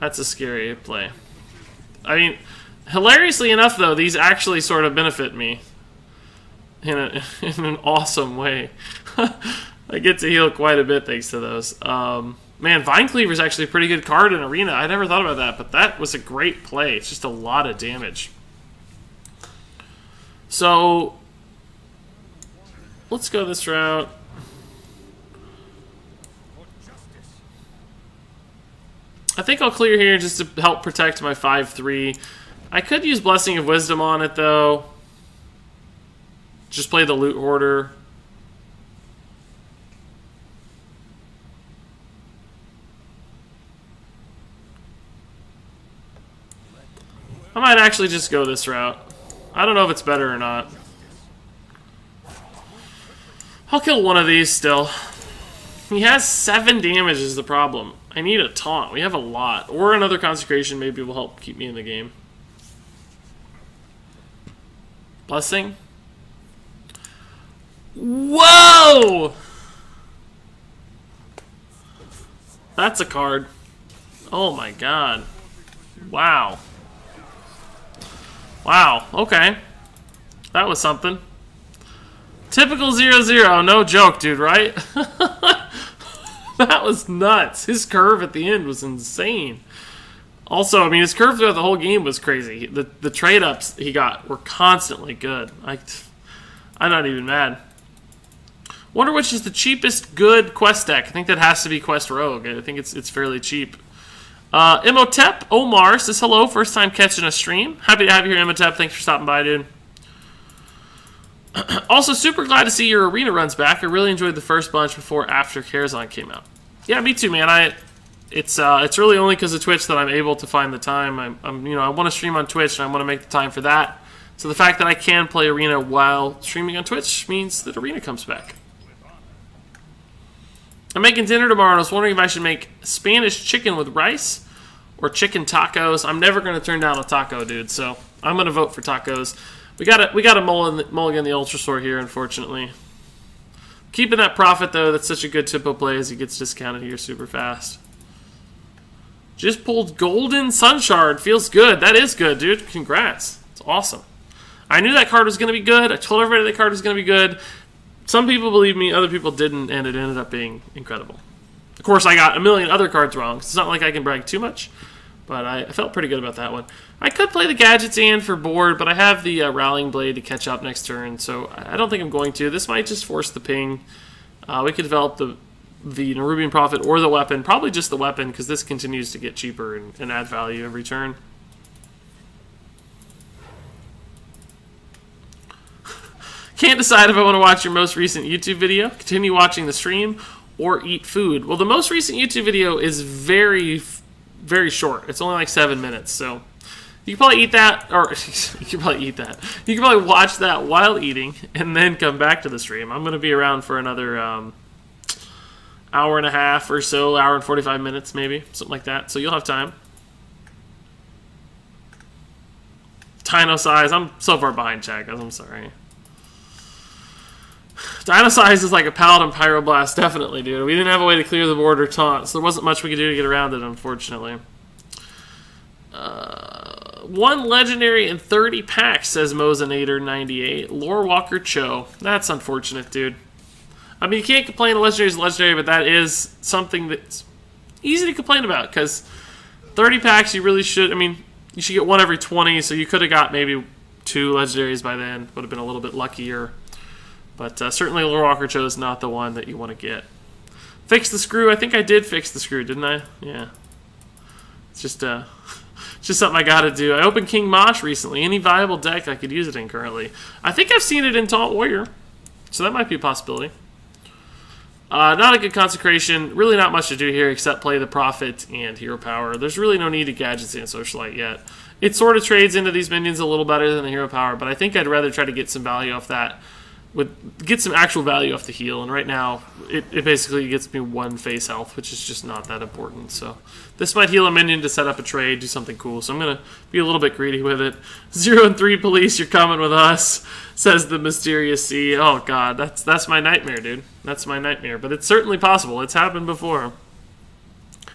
That's a scary play. I mean, hilariously enough, though, these actually sort of benefit me in an awesome way. I get to heal quite a bit thanks to those. Man, Vine Cleaver is actually a pretty good card in Arena. I never thought about that, but that was a great play. It's just a lot of damage. So let's go this route. I think I'll clear here just to help protect my 5/3. I could use Blessing of Wisdom on it, though. Just play the Loot Hoarder. I might actually just go this route. I don't know if it's better or not. I'll kill one of these still. He has 7 damage is the problem. I need a taunt. We have a lot. Or another Consecration maybe will help keep me in the game. Blessing. Whoa! That's a card. Oh my god. Wow. Wow, okay. That was something. Typical 0/0, no joke, dude, right? That was nuts. His curve at the end was insane. Also, I mean, his curve throughout the whole game was crazy. The trade-ups he got were constantly good. I'm not even mad. Wonder which is the cheapest good quest deck. I think that has to be Quest Rogue. I think it's fairly cheap. Imhotep Omar says hello, first time catching a stream. Happy to have you here, Imhotep. Thanks for stopping by, dude. Also, super glad to see your arena runs back. I really enjoyed the first bunch before after Karazhan came out. Yeah, me too, man. It's really only because of Twitch that I'm able to find the time. I want to stream on Twitch and I want to make the time for that. So the fact that I can play arena while streaming on Twitch means that arena comes back. I'm making dinner tomorrow and I was wondering if I should make Spanish chicken with rice or chicken tacos. I'm never going to turn down a taco, dude, so I'm going to vote for tacos. We got to mulligan the Ultrasaur here, unfortunately. Keeping that profit, though, that's such a good tempo play as he gets discounted here super fast. Just pulled Golden Sunshard. Feels good. That is good, dude. Congrats. It's awesome. I knew that card was going to be good. I told everybody that card was going to be good. Some people believed me, other people didn't, and it ended up being incredible. Of course, I got a million other cards wrong. So it's not like I can brag too much, but I felt pretty good about that one. I could play the Gadgets and for board, but I have the Rallying Blade to catch up next turn, so I don't think I'm going to. This might just force the ping. We could develop the Nerubian Prophet or the weapon. Probably just the weapon, because this continues to get cheaper and add value every turn. Can't decide if I want to watch your most recent YouTube video, continue watching the stream, or eat food. Well, the most recent YouTube video is very, very short. It's only like 7 minutes, so you can probably eat that, or you can probably eat that. You can probably watch that while eating and then come back to the stream. I'm going to be around for another hour and a half or so, hour and 45 minutes maybe, something like that. So you'll have time. Dino size, I'm so far behind chat, guys. I'm sorry. Dino size is like a Paladin Pyroblast, definitely, dude. We didn't have a way to clear the board or taunt, so there wasn't much we could do to get around it, unfortunately. 1 legendary in 30 packs, says Mozanator98. Lore Walker Cho. That's unfortunate, dude. I mean, you can't complain a legendary is a legendary, but that is something that's easy to complain about, because 30 packs, you really should, I mean, you should get 1 every 20, so you could have got maybe 2 legendaries by then. Would have been a little bit luckier. But certainly Lore Walker Cho is not the one that you want to get. Fix the screw. I think I did fix the screw, didn't I? Yeah. It's just something I got to do. I opened King Mosh recently. Any viable deck I could use it in currently. I think I've seen it in Taunt Warrior, so that might be a possibility. Not a good consecration. Really not much to do here except play the Prophet and Hero Power. There's really no need to Gadgets and Socialite yet. It sort of trades into these minions a little better than the Hero Power, but I think I'd rather try to get some value off that. Get some actual value off the heal, and right now it basically gets me 1 face health, which is just not that important. So this might heal a minion to set up a trade, do something cool. So I'm gonna be a little bit greedy with it. 0 and 3 police, you're coming with us, says the mysterious sea. Oh god, that's my nightmare, dude. That's my nightmare. But it's certainly possible. It's happened before.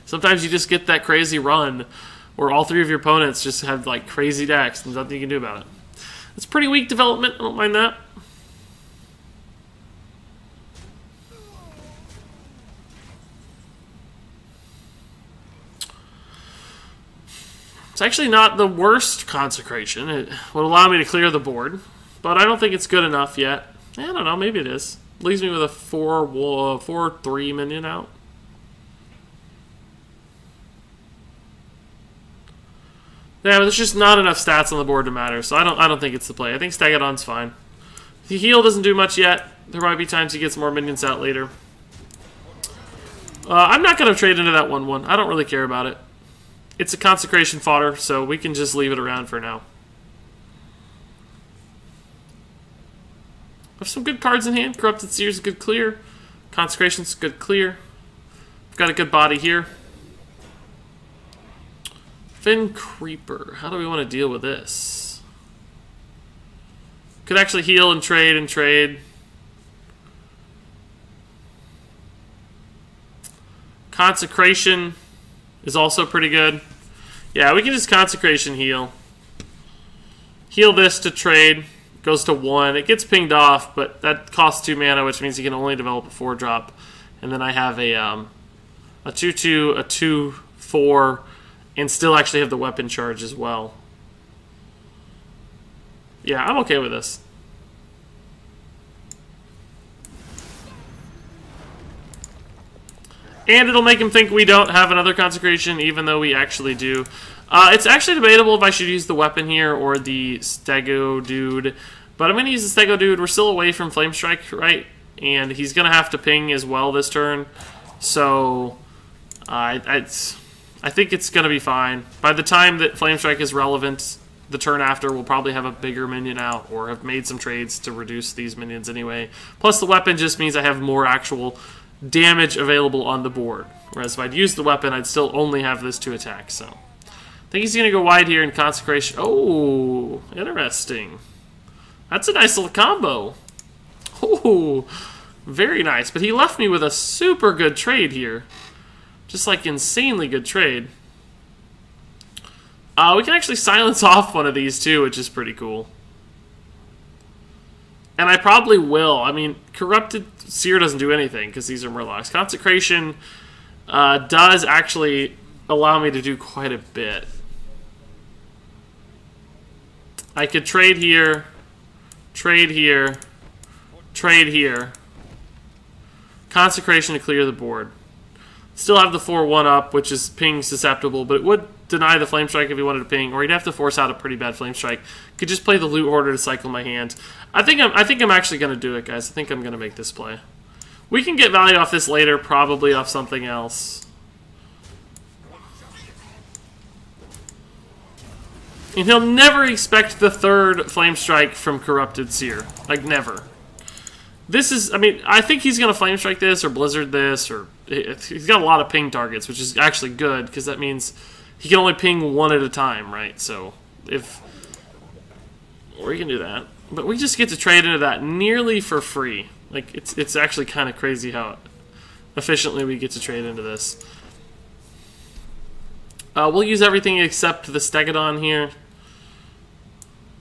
Sometimes you just get that crazy run where all 3 of your opponents just have like crazy decks and nothing you can do about it. It's pretty weak development. I don't mind that. It's actually not the worst consecration. It would allow me to clear the board, but I don't think it's good enough yet. I don't know, maybe it is. Leaves me with a 4/3 minion out. Yeah, but there's just not enough stats on the board to matter, so I don't think it's the play. I think Stegadon's fine. The heal doesn't do much yet. There might be times he gets more minions out later. I'm not going to trade into that 1/1. I don't really care about it. It's a consecration fodder, so we can just leave it around for now. I have some good cards in hand. Corrupted Seer's a good clear. Consecration's a good clear. I've got a good body here. Fin Creeper. How do we want to deal with this? Could actually heal and trade and trade. Consecration is also pretty good. Yeah, we can just Consecration heal. Heal this to trade. Goes to 1. It gets pinged off, but that costs 2 mana, which means you can only develop a 4-drop. And then I have a 2/2, a 2/4, and still actually have the weapon charge as well. Yeah, I'm okay with this. And it'll make him think we don't have another Consecration, even though we actually do. It's actually debatable if I should use the weapon here or the Stego Dude. But I'm going to use the Stego Dude. We're still away from Flame Strike, right? And he's going to have to ping as well this turn. So, I think it's going to be fine. By the time that Flame Strike is relevant, the turn after, we'll probably have a bigger minion out or have made some trades to reduce these minions anyway. Plus, the weapon just means I have more actual damage available on the board. Whereas if I'd used the weapon, I'd still only have this to attack. So, I think he's going to go wide here in Consecration. Oh, interesting. That's a nice little combo. Oh, very nice. But he left me with a super good trade here. Just like insanely good trade. We can actually silence off one of these too, which is pretty cool. And I probably will. I mean, Corrupted Seer doesn't do anything because these are Murlocs. Consecration does actually allow me to do quite a bit. I could trade here, trade here, trade here. Consecration to clear the board. Still have the 4-1 up, which is ping susceptible, but it would deny the Flame Strike if he wanted to ping, or he'd have to force out a pretty bad Flame Strike. Could just play the Loot Hoarder to cycle my hand. I think I'm actually going to do it, guys. I think I'm going to make this play. We can get value off this later, probably off something else. And he'll never expect the third Flame Strike from Corrupted Seer. Like, never. This is, I mean, I think he's going to Flame Strike this or Blizzard this, or he's got a lot of ping targets, which is actually good, because that means he can only ping one at a time, right? So, if, or he can do that. But we just get to trade into that nearly for free. Like, it's actually kind of crazy how efficiently we get to trade into this. We'll use everything except the Stegodon here.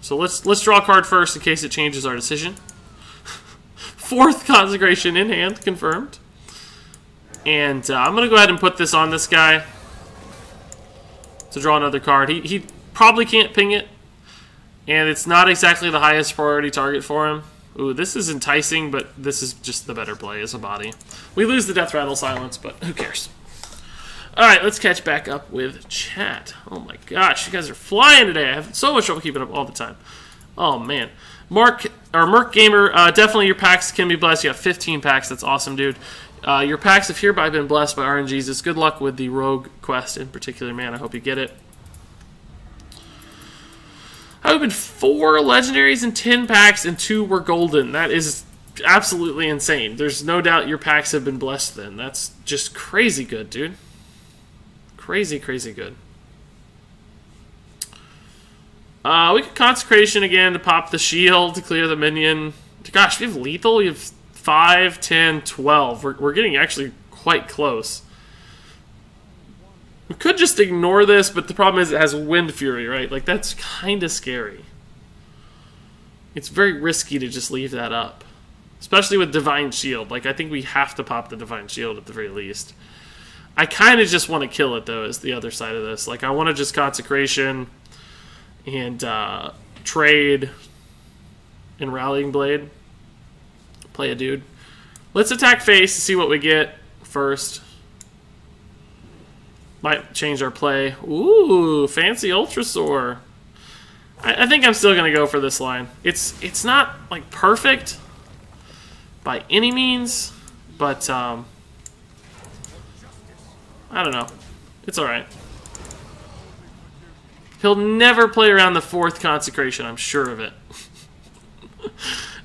So let's draw a card first in case it changes our decision. Fourth Consecration in hand, confirmed. And I'm going to go ahead and put this on this guy to draw another card. He probably can't ping it, and it's not exactly the highest priority target for him. Ooh, this is enticing, but this is just the better play as a body. We lose the Death Rattle Silence, but who cares? Alright, let's catch back up with chat. Oh my gosh, you guys are flying today. I have so much trouble keeping up all the time. Oh man. Merc Gamer, definitely your packs can be blessed. You have 15 packs. That's awesome, dude. Your packs have hereby been blessed by RNGesus. Good luck with the Rogue quest in particular, man. I hope you get it. I opened 4 legendaries and 10 packs, and 2 were golden. That is absolutely insane. There's no doubt your packs have been blessed then. That's just crazy good, dude. Crazy, crazy good. We could Consecration again to pop the shield to clear the minion. Gosh, we have lethal. We have 5, 10, 12. We're getting actually quite close. We could just ignore this, but the problem is it has Wind Fury, right? Like, that's kind of scary. It's very risky to just leave that up. Especially with Divine Shield. Like, I think we have to pop the Divine Shield at the very least. I kind of just want to kill it, though, is the other side of this. Like, I want to just Consecration and trade in Rallying Blade. Play a dude. Let's attack face to see what we get first. Might change our play. Ooh, fancy Ultrasaur. I think I'm still going to go for this line. It's not, like, perfect by any means, but I don't know. It's alright. He'll never play around the 4th Consecration, I'm sure of it.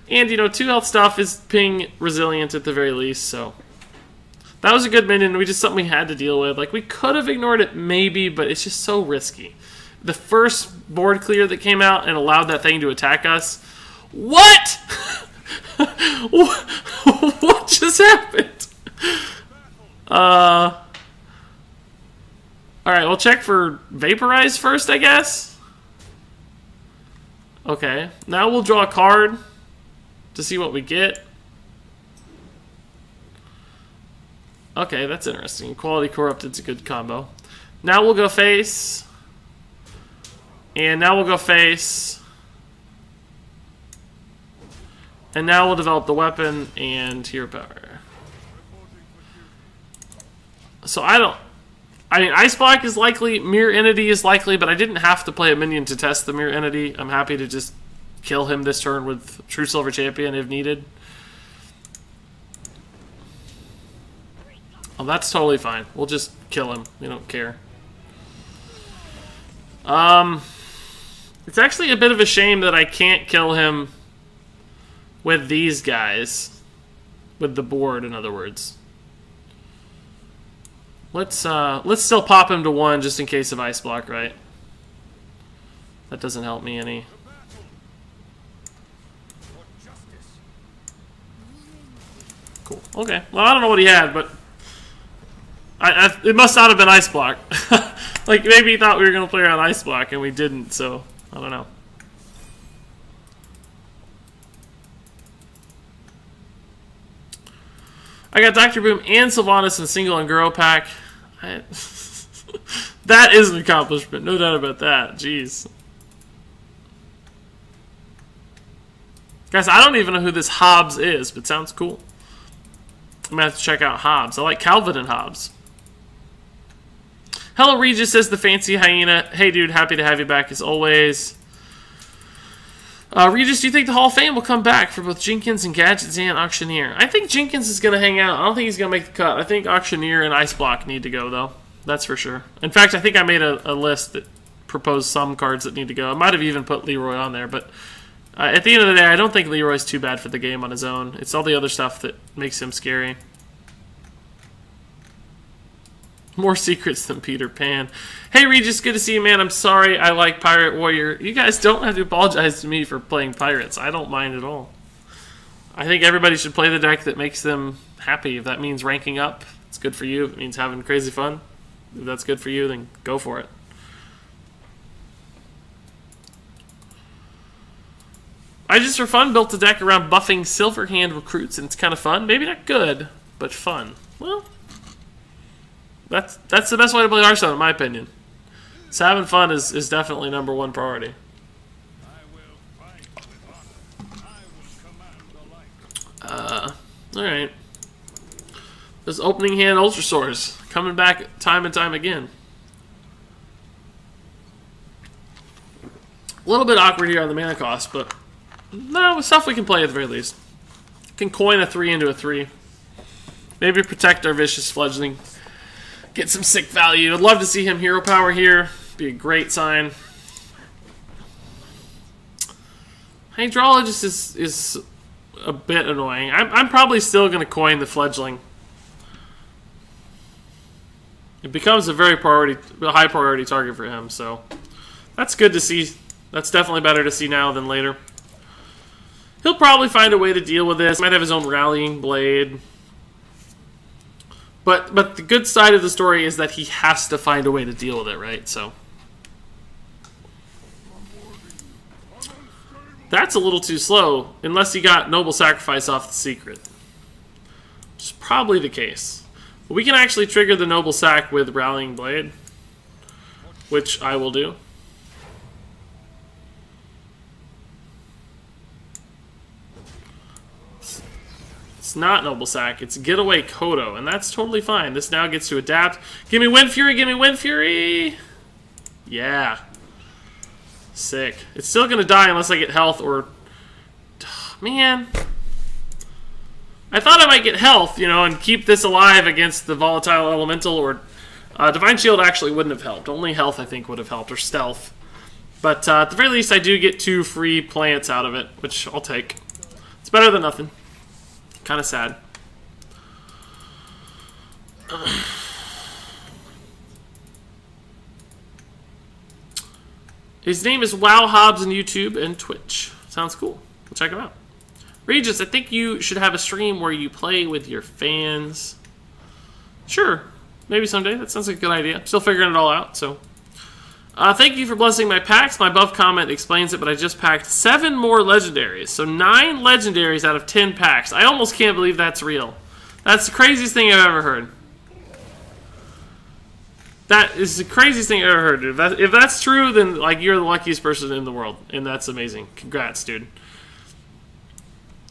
And, you know, 2 health stuff is ping resilient at the very least, so. That was a good minion. We just something we had to deal with. Like, we could have ignored it maybe, but it's just so risky. The first board clear that came out and allowed that thing to attack us. What? What just happened? Alright, we'll check for Vaporize first, I guess. Okay, now we'll draw a card to see what we get. Okay, that's interesting. Equality Corrupted's a good combo. Now we'll go face. And now we'll go face. And now we'll develop the weapon and hero power. So I don't... I mean, Ice Block is likely, Mirror Entity is likely, but I didn't have to play a minion to test the Mirror Entity. I'm happy to just kill him this turn with True Silver Champion if needed. Oh, that's totally fine. We'll just kill him. We don't care. It's actually a bit of a shame that I can't kill him with these guys. With the board, in other words. Let's still pop him to 1 just in case of Ice Block, right? That doesn't help me any. Cool. Okay. Well, I don't know what he had, but it must not have been Ice Block. Like, maybe he thought we were going to play around Ice Block, and we didn't, so I don't know. I got Dr. Boom and Sylvanas in single and Guro pack. That is an accomplishment, no doubt about that. Jeez. Guys, I don't even know who this Hobbs is, but sounds cool. I'm going to have to check out Hobbs. I like Calvin and Hobbs. Hello, Regis, says the Fancy Hyena. Hey, dude, happy to have you back as always. Regis, do you think the Hall of Fame will come back for both Jenkins and Gadgets and Auctioneer? I think Jenkins is going to hang out. I don't think he's going to make the cut. I think Auctioneer and Ice Block need to go, though. That's for sure. In fact, I think I made a list that proposed some cards that need to go. I might have even put Leroy on there, but at the end of the day, I don't think Leroy's too bad for the game on his own. It's all the other stuff that makes him scary. More secrets than Peter Pan. Hey, Regis, good to see you, man. I'm sorry I like Pirate Warrior. You guys don't have to apologize to me for playing Pirates. I don't mind at all. I think everybody should play the deck that makes them happy. If that means ranking up, it's good for you. If it means having crazy fun, if that's good for you, then go for it. I just, for fun, built a deck around buffing Silverhand recruits, and it's kind of fun. Maybe not good, but fun. Well... That's the best way to play Hearthstone, in my opinion. So having fun is definitely #1 priority. Alright. Those opening hand Ultrasaurs coming back time and time again. A little bit awkward here on the mana cost, but no, stuff we can play at the very least. Can coin a 3 into a 3. Maybe protect our Vicious Fledgling. Get some sick value. I'd love to see him hero power here. Be a great sign. Hydrologist is a bit annoying. I'm probably still going to coin the Fledgling. It becomes a very high priority target for him, so that's good to see. That's definitely better to see now than later. He'll probably find a way to deal with this. Might have his own Rallying Blade. But the good side of the story is that he has to find a way to deal with it, right? So that's a little too slow, unless he got Noble Sacrifice off the secret. Which is probably the case. But we can actually trigger the Noble Sac with Rallying Blade, which I will do. It's not Noble Sac, it's Getaway Kodo, and that's totally fine. This now gets to adapt. Give me Wind Fury, give me Wind Fury! Yeah. Sick. It's still gonna die unless I get health or... Man. I thought I might get health, you know, and keep this alive against the Volatile Elemental, or... Divine Shield actually wouldn't have helped. Only health, I think, would have helped, or Stealth. But at the very least, I do get 2 free plants out of it, which I'll take. It's better than nothing. Kind of sad. His name is Wow Hobbs on YouTube and Twitch. Sounds cool. We'll check him out. Regis, I think you should have a stream where you play with your fans. Sure. Maybe someday. That sounds like a good idea. I'm still figuring it all out, so... thank you for blessing my packs. My above comment explains it, but I just packed 7 more legendaries. So 9 legendaries out of 10 packs. I almost can't believe that's real. That's the craziest thing I've ever heard. That is the craziest thing I've ever heard, dude. If that's true, then like you're the luckiest person in the world. And that's amazing. Congrats, dude.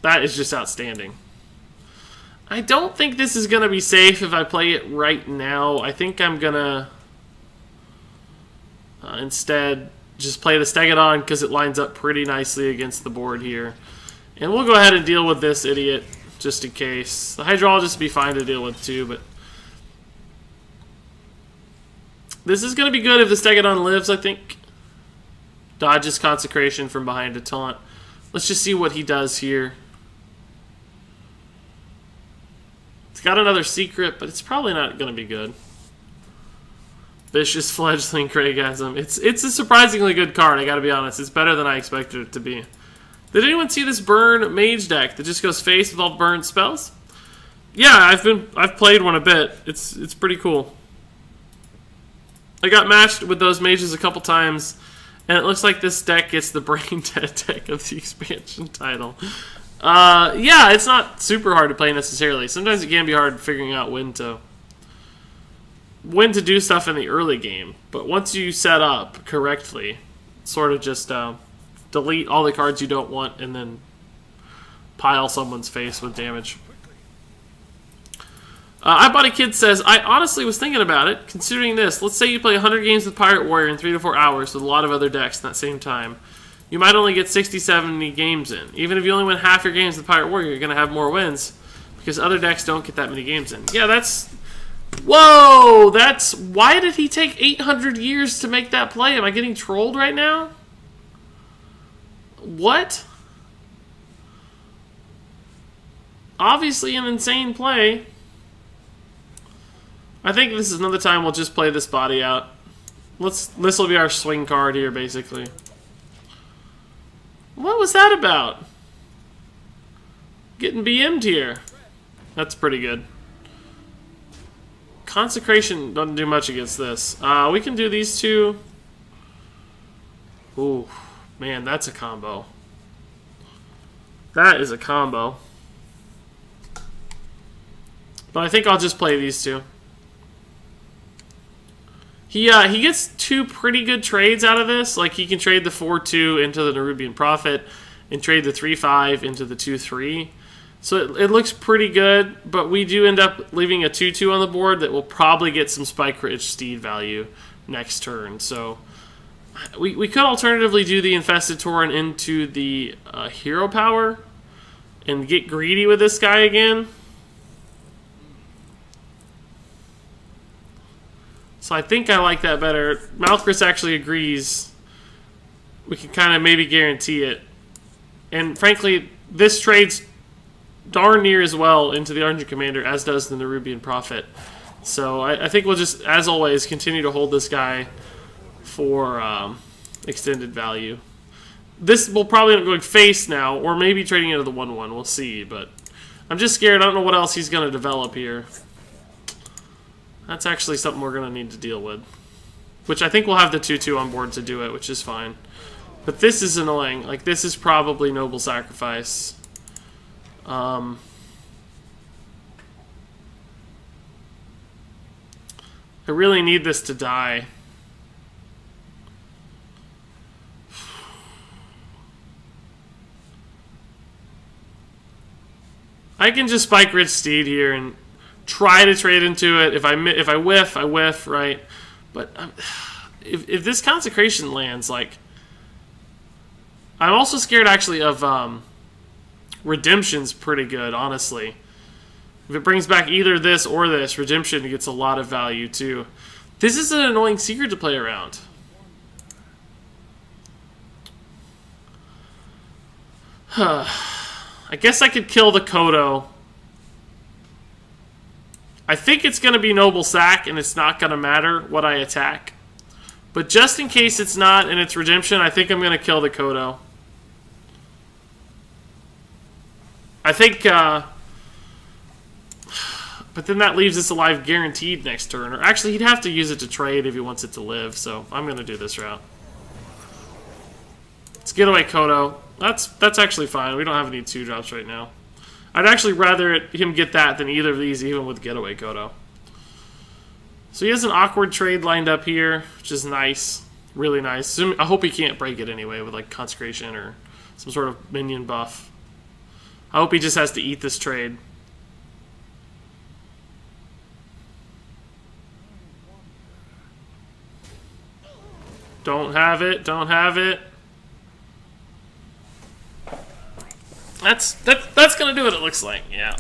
That is just outstanding. I don't think this is going to be safe if I play it right now. I think I'm going to instead just play the Stegodon because it lines up pretty nicely against the board here. And we'll go ahead and deal with this idiot just in case. The Hydrologist would be fine to deal with too, but this is going to be good if the Stegodon lives, I think. Dodges Consecration from behind a taunt. Let's just see what he does here. It's got another secret, but it's probably not going to be good. Vicious Fledgling Craigasm. It's a surprisingly good card, I gotta be honest. It's better than I expected it to be. Did anyone see this Burn Mage deck that just goes face with all burn spells? Yeah, I've played one a bit. It's pretty cool. I got matched with those mages a couple times, and it looks like this deck gets the Brain Dead deck of the expansion title. Yeah, it's not super hard to play necessarily. Sometimes it can be hard figuring out when to do stuff in the early game. But once you set up correctly, sort of just delete all the cards you don't want and then pile someone's face with damage. iBodyKid says, I honestly was thinking about it, considering this. Let's say you play 100 games with Pirate Warrior in 3 to 4 hours with a lot of other decks in that same time. You might only get 60, 70 games in. Even if you only win half your games with Pirate Warrior, you're going to have more wins because other decks don't get that many games in. Yeah, that's... Whoa! That's... Why did he take 800 years to make that play? Am I getting trolled right now? What? Obviously an insane play. I think this is another time we'll just play this body out. This will be our swing card here, basically. What was that about? Getting BM'd here. That's pretty good. Consecration doesn't do much against this. We can do these two. Ooh, man, that's a combo. That is a combo. But I think I'll just play these two. He gets two pretty good trades out of this. Like, he can trade the 4-2 into the Nerubian Prophet and trade the 3-5 into the 2-3. So it looks pretty good, but we do end up leaving a 2-2 on the board that will probably get some Spike Ridge Steed value next turn. So we could alternatively do the Infested Tauren into the Hero Power and get greedy with this guy again. So I think I like that better. Malchus actually agrees. We can kind of maybe guarantee it. And frankly, this trades darn near as well into the Argent Commander as does the Nerubian Prophet. So I think we'll just, as always, continue to hold this guy for extended value. This will probably end up going face now, or maybe trading into the 1-1. We'll see, but I'm just scared. I don't know what else he's going to develop here. That's actually something we're going to need to deal with. Which I think we'll have the 2-2 on board to do it, which is fine. But this is annoying. Like, this is probably Noble Sacrifice. I really need this to die. I can just Spike Ridge Steed here and try to trade into it. If I whiff, I whiff, right? But if this Consecration lands, like, I'm also scared actually of Redemption's pretty good, honestly. If it brings back either this or this, Redemption gets a lot of value too. This is an annoying secret to play around. I guess I could kill the Kodo. I think it's going to be Noble Sack, and it's not going to matter what I attack. But just in case it's not, and it's Redemption, I think I'm going to kill the Kodo. I think, but then that leaves us alive guaranteed next turn. Or actually, he'd have to use it to trade if he wants it to live, so I'm going to do this route. Let's get away Kodo. That's actually fine. We don't have any 2-drops right now. I'd actually rather him get that than either of these, even with Getaway Kodo. So he has an awkward trade lined up here, which is nice. Really nice. I hope he can't break it anyway with like Consecration or some sort of minion buff. I hope he just has to eat this trade. Don't have it. Don't have it. That's gonna do it. It looks like. Yeah.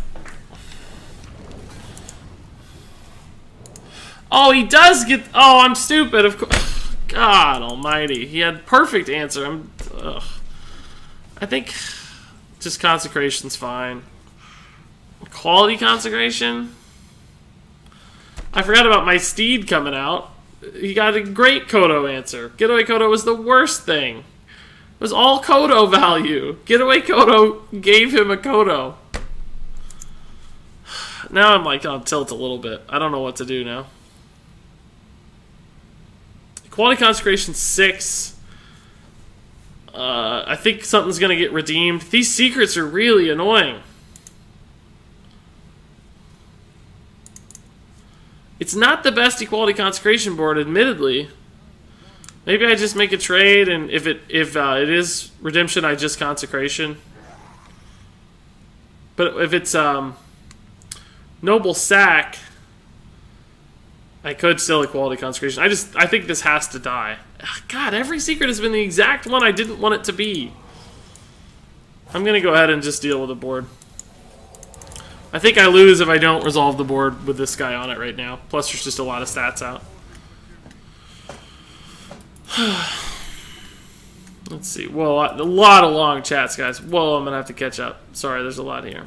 Oh, he does get. Oh, I'm stupid. Of course. God Almighty. He had perfect answer. I think just consecration's fine. Quality consecration. I forgot about my steed coming out. He got a great Kodo answer. Getaway Kodo was the worst thing. It was all Kodo value. Getaway Kodo gave him a Kodo. Now I'm like on tilt a little bit. I don't know what to do now. Quality Consecration 6. I think something's going to get redeemed. These secrets are really annoying. It's not the best Equality Consecration board, admittedly. Maybe I just make a trade, and if it is Redemption, I just Consecration. But if it's Noble Sack, I could still Equality Consecration. I think this has to die. God, every secret has been the exact one I didn't want it to be. I'm gonna go ahead and just deal with the board. I think I lose if I don't resolve the board with this guy on it right now. Plus, there's just a lot of stats out. Let's see. Whoa, a lot of long chats, guys. Whoa, I'm gonna have to catch up. Sorry, there's a lot here.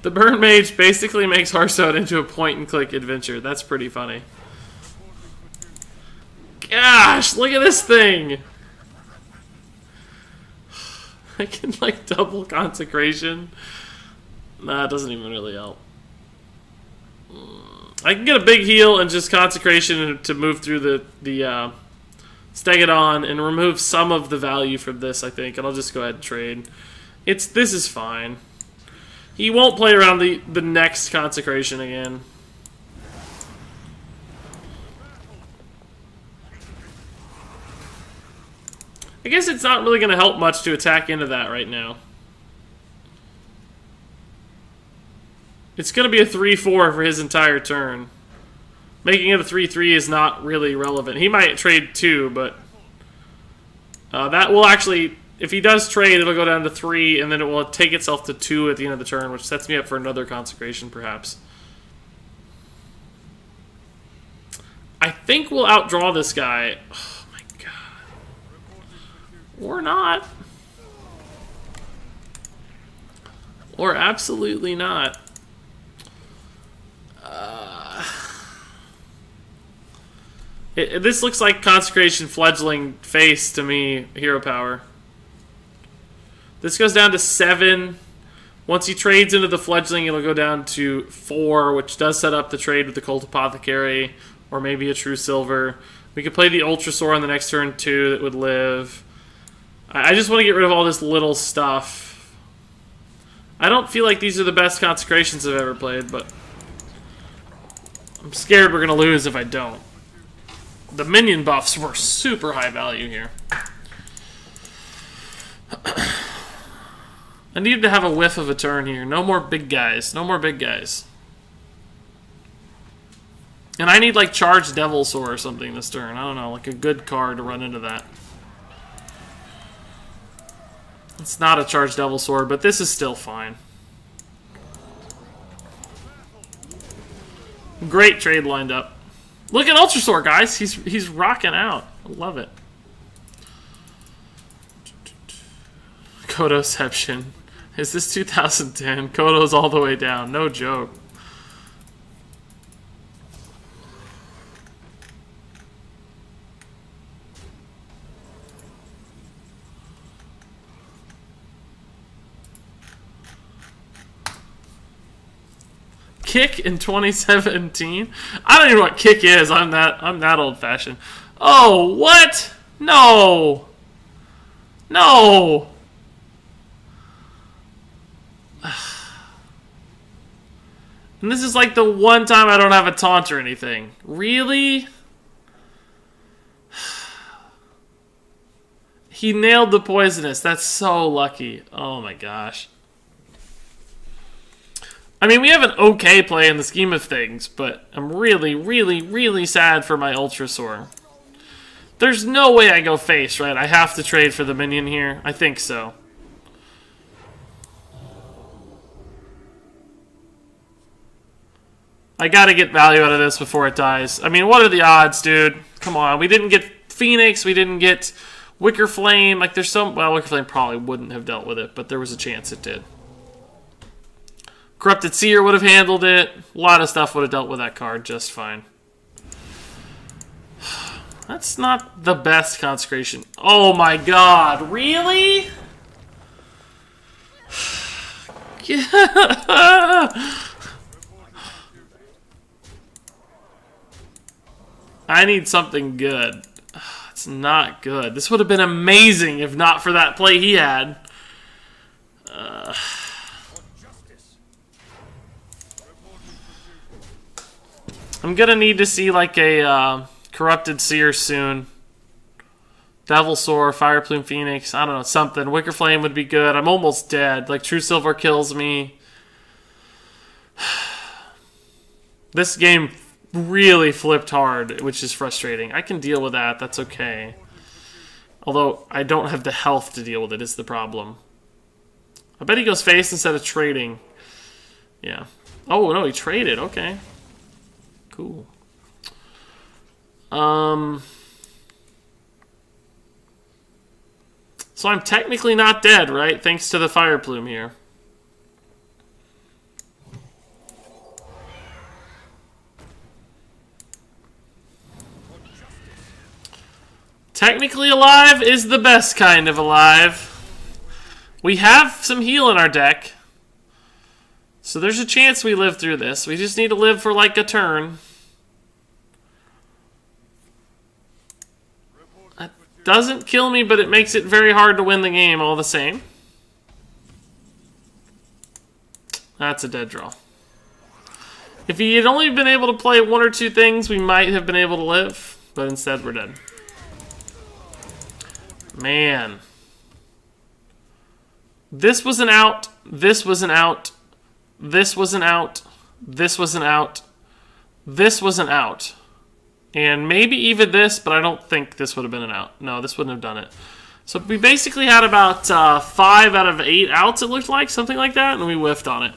The Burn Mage basically makes Hearthstone into a point-and-click adventure. That's pretty funny. Gosh, look at this thing! I can, like, double Consecration. Nah, it doesn't even really help. I can get a big heal and just Consecration to move through the Stegodon and remove some of the value from this, I think. And I'll just go ahead and trade. This is fine. He won't play around the next Consecration again. I guess it's not really going to help much to attack into that right now. It's going to be a 3-4 for his entire turn. Making it a 3-3 is not really relevant. He might trade 2, but that will actually, if he does trade, it'll go down to 3, and then it will take itself to 2 at the end of the turn, which sets me up for another Consecration, perhaps. I think we'll outdraw this guy. Oh my god. Or not. Or absolutely not. This looks like Consecration Fledgling face to me, Hero Power. This goes down to 7. Once he trades into the Fledgling, it'll go down to 4, which does set up the trade with the Cult Apothecary, or maybe a True Silver. We could play the Ultrasaur on the next turn, too, that would live. I just want to get rid of all this little stuff. I don't feel like these are the best Consecrations I've ever played, but I'm scared we're going to lose if I don't. The minion buffs were super high value here. I need to have a whiff of a turn here. No more big guys. No more big guys. And I need like Charged Devilsaur or something this turn. I don't know, like a good card to run into that. It's not a Charged Devilsaur, but this is still fine. Great trade lined up. Look at Ultrasaur, guys. He's rocking out. I love it. Kodoception. Is this 2010? Kodo's all the way down. No joke. Kick in 2017? I don't even know what kick is. I'm that old-fashioned. Oh, what? No. No. And this is like the one time I don't have a taunt or anything. Really? He nailed the poisonous. That's so lucky. Oh my gosh. I mean, we have an okay play in the scheme of things, but I'm really, really, really sad for my Ultrasaur. There's no way I go face, right? I have to trade for the minion here. I think so. I gotta get value out of this before it dies. I mean, what are the odds, dude? Come on. We didn't get Phoenix. We didn't get Wicker Flame. Like, there's some... Well, Wicker Flame probably wouldn't have dealt with it, but there was a chance it did. Corrupted Seer would have handled it. A lot of stuff would have dealt with that card just fine. That's not the best Consecration. Oh my god, really? I need something good. It's not good. This would have been amazing if not for that play he had. I'm gonna need to see like a Corrupted Seer soon. Devilsaur, Fire Plume Phoenix, I don't know, something. Wicker Flame would be good. I'm almost dead. Like, True Silver kills me. This game really flipped hard, which is frustrating. I can deal with that. That's okay. Although, I don't have the health to deal with it is the problem. I bet he goes face instead of trading. Yeah. Oh, no, he traded. Okay. Cool. So I'm technically not dead, right? Thanks to the Fire Plume here. Technically alive is the best kind of alive. We have some heal in our deck. So there's a chance we live through this. We just need to live for like a turn. That doesn't kill me, but it makes it very hard to win the game all the same. That's a dead draw. If he had only been able to play one or two things, we might have been able to live. But instead, we're dead. Man. This was an out. This was an out. This was an out. This was an out. This was an out. And maybe even this, but I don't think this would have been an out. No, this wouldn't have done it. So we basically had about 5 out of 8 outs, it looked like. Something like that, and we whiffed on it.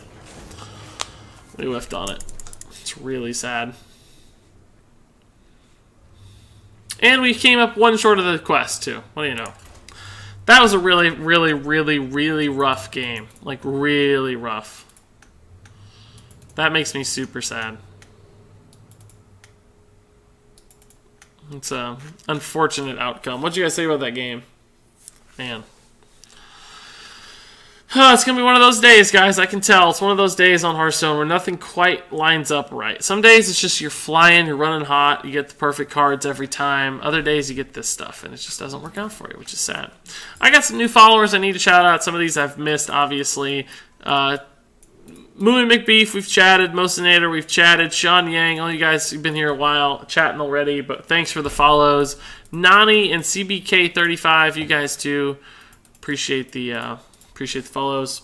We whiffed on it. It's really sad. And we came up one short of the quest, too. What do you know? That was a really, really, really, really rough game. Like, really rough. That makes me super sad. It's an unfortunate outcome. What'd you guys say about that game? Man. It's going to be one of those days, guys. I can tell. It's one of those days on Hearthstone where nothing quite lines up right. Some days it's just you're flying, you're running hot, you get the perfect cards every time. Other days you get this stuff, and it just doesn't work out for you, which is sad. I got some new followers I need to shout out. Some of these I've missed, obviously. Movie McBeef, we've chatted. Mosinator, we've chatted. Sean Yang, all you guys who've been here a while, chatting already, but thanks for the follows. Nani and CBK35, you guys too. Appreciate the follows.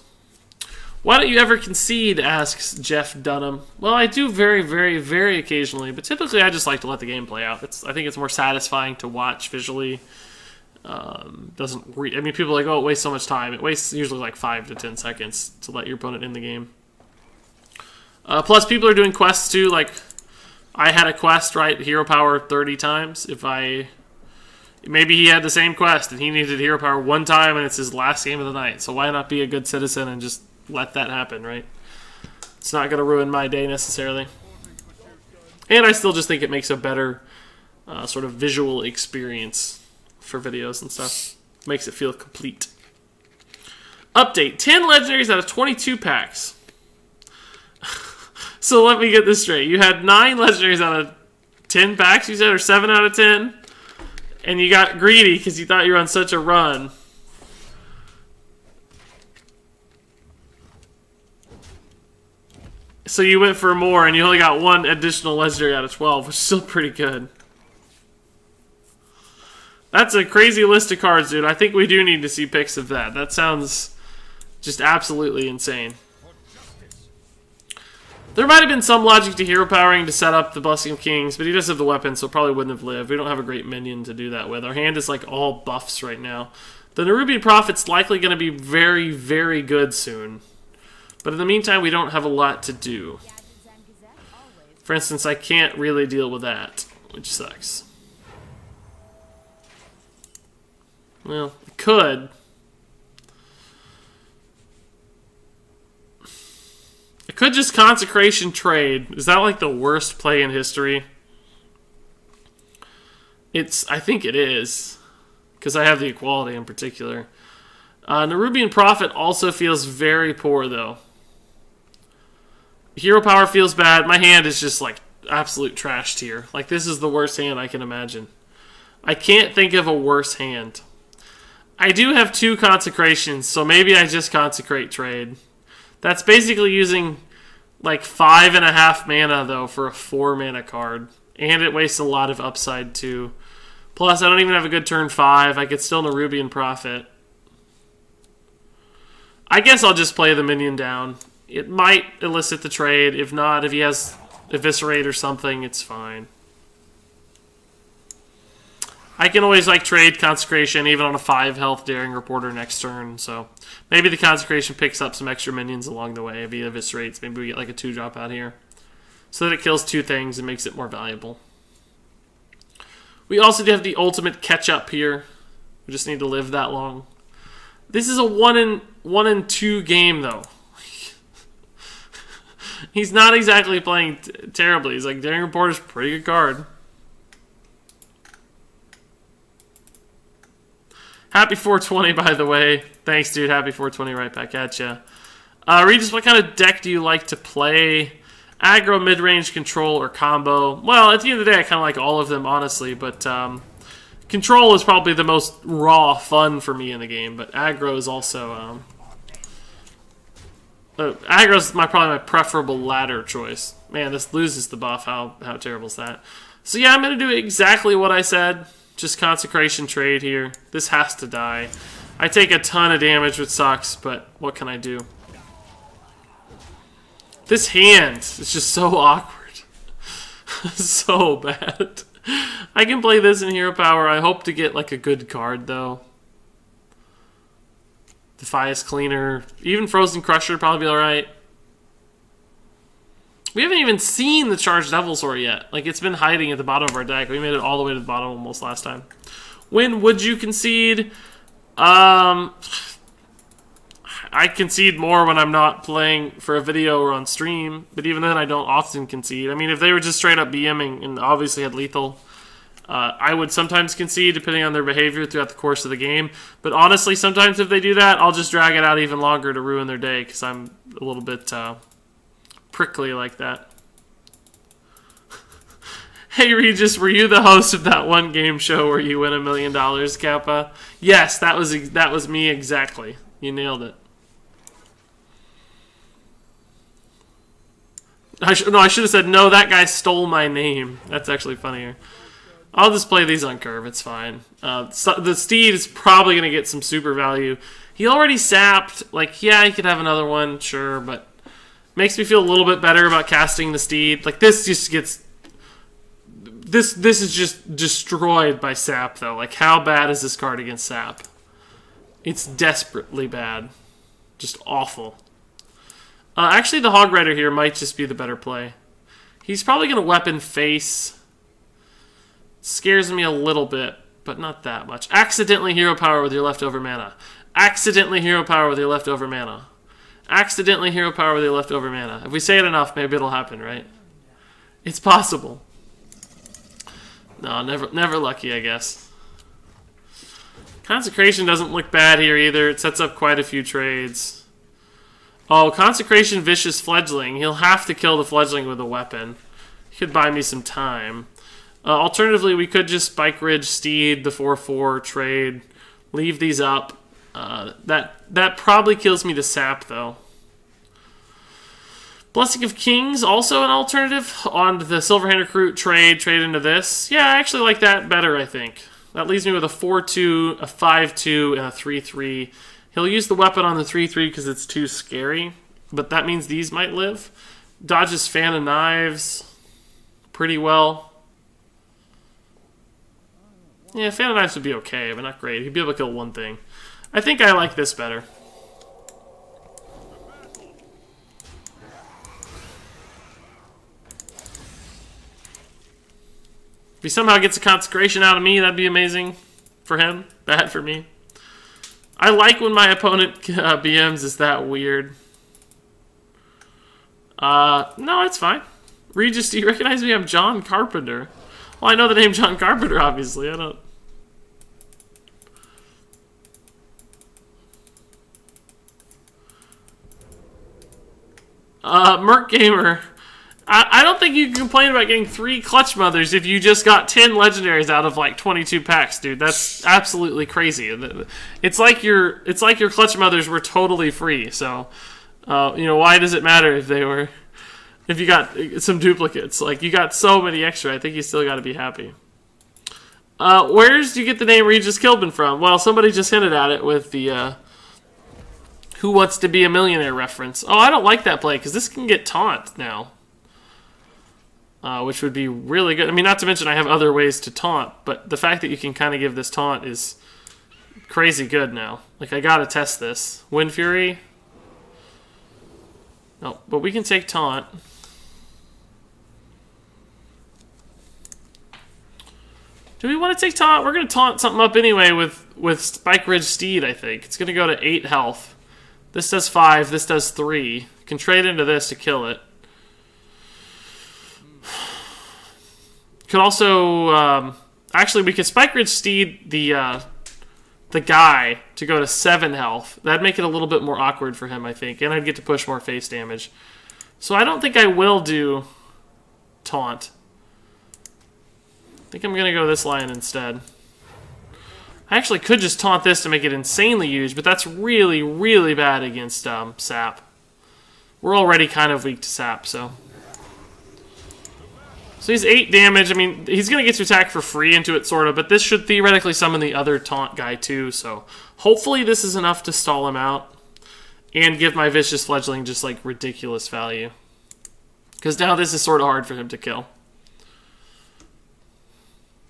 Why don't you ever concede, asks Jeff Dunham. Well, I do very, very, very occasionally, but typically I just like to let the game play out. I think it's more satisfying to watch visually. I mean, people are like, oh, it wastes so much time. It wastes usually like 5 to 10 seconds to let your opponent in the game. Plus, people are doing quests too. Like, I had a quest, right? Hero power 30 times. Maybe he had the same quest and he needed hero power 1 time and it's his last game of the night. So why not be a good citizen and just let that happen, right? It's not going to ruin my day necessarily. And I still just think it makes a better sort of visual experience for videos and stuff. Makes it feel complete. Update. 10 legendaries out of 22 packs. So let me get this straight. You had 9 legendaries out of 10 packs, you said, or 7 out of 10? And you got greedy because you thought you were on such a run. So you went for more and you only got 1 additional legendary out of 12, which is still pretty good. That's a crazy list of cards, dude. I think we do need to see pics of that. That sounds just absolutely insane. There might have been some logic to hero powering to set up the Blessing of Kings, but he does have the weapon, so it probably wouldn't have lived. We don't have a great minion to do that with. Our hand is like all buffs right now. The Nerubian Prophet's likely going to be very, very good soon. But in the meantime, we don't have a lot to do. For instance, I can't really deal with that, which sucks. Well, I could. I could just Consecration trade. Is that like the worst play in history? I think it is. Because I have the equality in particular. Nerubian Prophet also feels very poor, though. Hero power feels bad. My hand is just like absolute trash tier. Like, this is the worst hand I can imagine. I can't think of a worse hand. I do have 2 consecrations, so maybe I just consecrate trade. That's basically using like 5.5 mana, though, for a 4 mana card. And it wastes a lot of upside, too. Plus, I don't even have a good turn 5. I could still Nerubian Prophet. I guess I'll just play the minion down. It might elicit the trade. If not, if he has Eviscerate or something, it's fine. I can always like trade Consecration even on a 5 health Daring Reporter next turn, so maybe the Consecration picks up some extra minions along the way if he Eviscerates. Maybe we get like a 2-drop out here. So that it kills 2 things and makes it more valuable. We also have the ultimate catch-up here. We just need to live that long. This is a 1 in 2 game, though. He's not exactly playing terribly. He's like, Daring Reporter's a pretty good card. Happy 420, by the way. Thanks, dude. Happy 420 right back at ya. Regis, what kind of deck do you like to play? Aggro, mid-range, control, or combo? Well, at the end of the day, I kind of like all of them, honestly. But control is probably the most raw fun for me in the game. But aggro is also... aggro is probably my preferable ladder choice. Man, this loses the buff. How terrible is that? So yeah, I'm going to do exactly what I said. Just Consecration trade here. This has to die. I take a ton of damage, which sucks, but what can I do? This hand is just so awkward. So bad. I can play this in hero power. I hope to get like a good card, though. Defias Cleaner. Even Frozen Crusher probably be alright. We haven't even seen the Charged Devilsaur yet. Like, it's been hiding at the bottom of our deck. We made it all the way to the bottom almost last time. When would you concede? I concede more when I'm not playing for a video or on stream. But even then, I don't often concede. I mean, if they were just straight up BMing and obviously had lethal, I would sometimes concede depending on their behavior throughout the course of the game. But honestly, sometimes if they do that, I'll just drag it out even longer to ruin their day because I'm a little bit... prickly like that. Hey Regis, were you the host of that one game show where you win $1 million, Kappa? Yes, that was me exactly. You nailed it. I should have said no. That guy stole my name. That's actually funnier. I'll just play these on curve. It's fine. So the Steed is probably gonna get some super value. He already sapped. Like, yeah, he could have another one, sure, but. Makes me feel a little bit better about casting the Steed. Like, this just gets... This is just destroyed by Sap, though. Like, how bad is this card against Sap? It's desperately bad. Just awful. Actually, the Hog Rider here might just be the better play. He's probably going to weapon face. Scares me a little bit, but not that much. Accidentally hero power with your leftover mana. Accidentally hero power with your leftover mana. Accidentally hero power with your leftover mana. If we say it enough, maybe it'll happen, right? It's possible. No, never lucky, I guess. Consecration doesn't look bad here either. It sets up quite a few trades. Oh, Consecration Vicious Fledgling. He'll have to kill the Fledgling with a weapon. He could buy me some time. Alternatively, we could just Spike Ridge Steed, the 4/4 trade. Leave these up. That probably kills me to Sap, though. Blessing of Kings, also an alternative on the Silverhand Recruit trade into this. Yeah, I actually like that better, I think. That leaves me with a 4/2, a 5/2, and a 3/3. He'll use the weapon on the 3/3 because it's too scary, but that means these might live. Dodges Fan of Knives pretty well. Yeah, Fan of Knives would be okay, but not great. He'd be able to kill one thing. I think I like this better. If he somehow gets a consecration out of me, that'd be amazing for him. Bad for me. I like when my opponent BMs is that weird. No, it's fine. Regis, do you recognize me? I'm John Carpenter. Well, I know the name John Carpenter, obviously. I don't... Merc Gamer. I don't think you can complain about getting 3 Clutch Mothers if you just got 10 legendaries out of like 22 packs, dude. That's absolutely crazy. It's like your Clutch Mothers were totally free. So, you know, why does it matter if you got some duplicates? Like, you got so many extra. I think you still got to be happy. Where did you get the name Regis Kilbin from? Well, somebody just hinted at it with the Who Wants to Be a Millionaire reference. Oh, I don't like that play, because this can get taunt now. Which would be really good. I mean, not to mention I have other ways to taunt, but the fact that you can kind of give this taunt is crazy good now. Like, I gotta test this. Wind Fury? No, but we can take taunt. Do we want to take taunt? We're going to taunt something up anyway with Spike Ridge Steed, I think. It's going to go to 8 health. This does 5, this does 3. Can trade into this to kill it. Could also... actually, we could Spike Ridge Steed the guy to go to 7 health. That'd make it a little bit more awkward for him, I think. And I'd get to push more face damage. So I don't think I will do taunt. I think I'm going to go this line instead. I actually could just taunt this to make it insanely huge, but that's really, really bad against Sap. We're already kind of weak to Sap, so... So he's 8 damage. I mean, he's going to get to attack for free into it, sort of, but this should theoretically summon the other taunt guy, too, so hopefully this is enough to stall him out and give my Vicious Fledgling just, like, ridiculous value. Because now this is sort of hard for him to kill.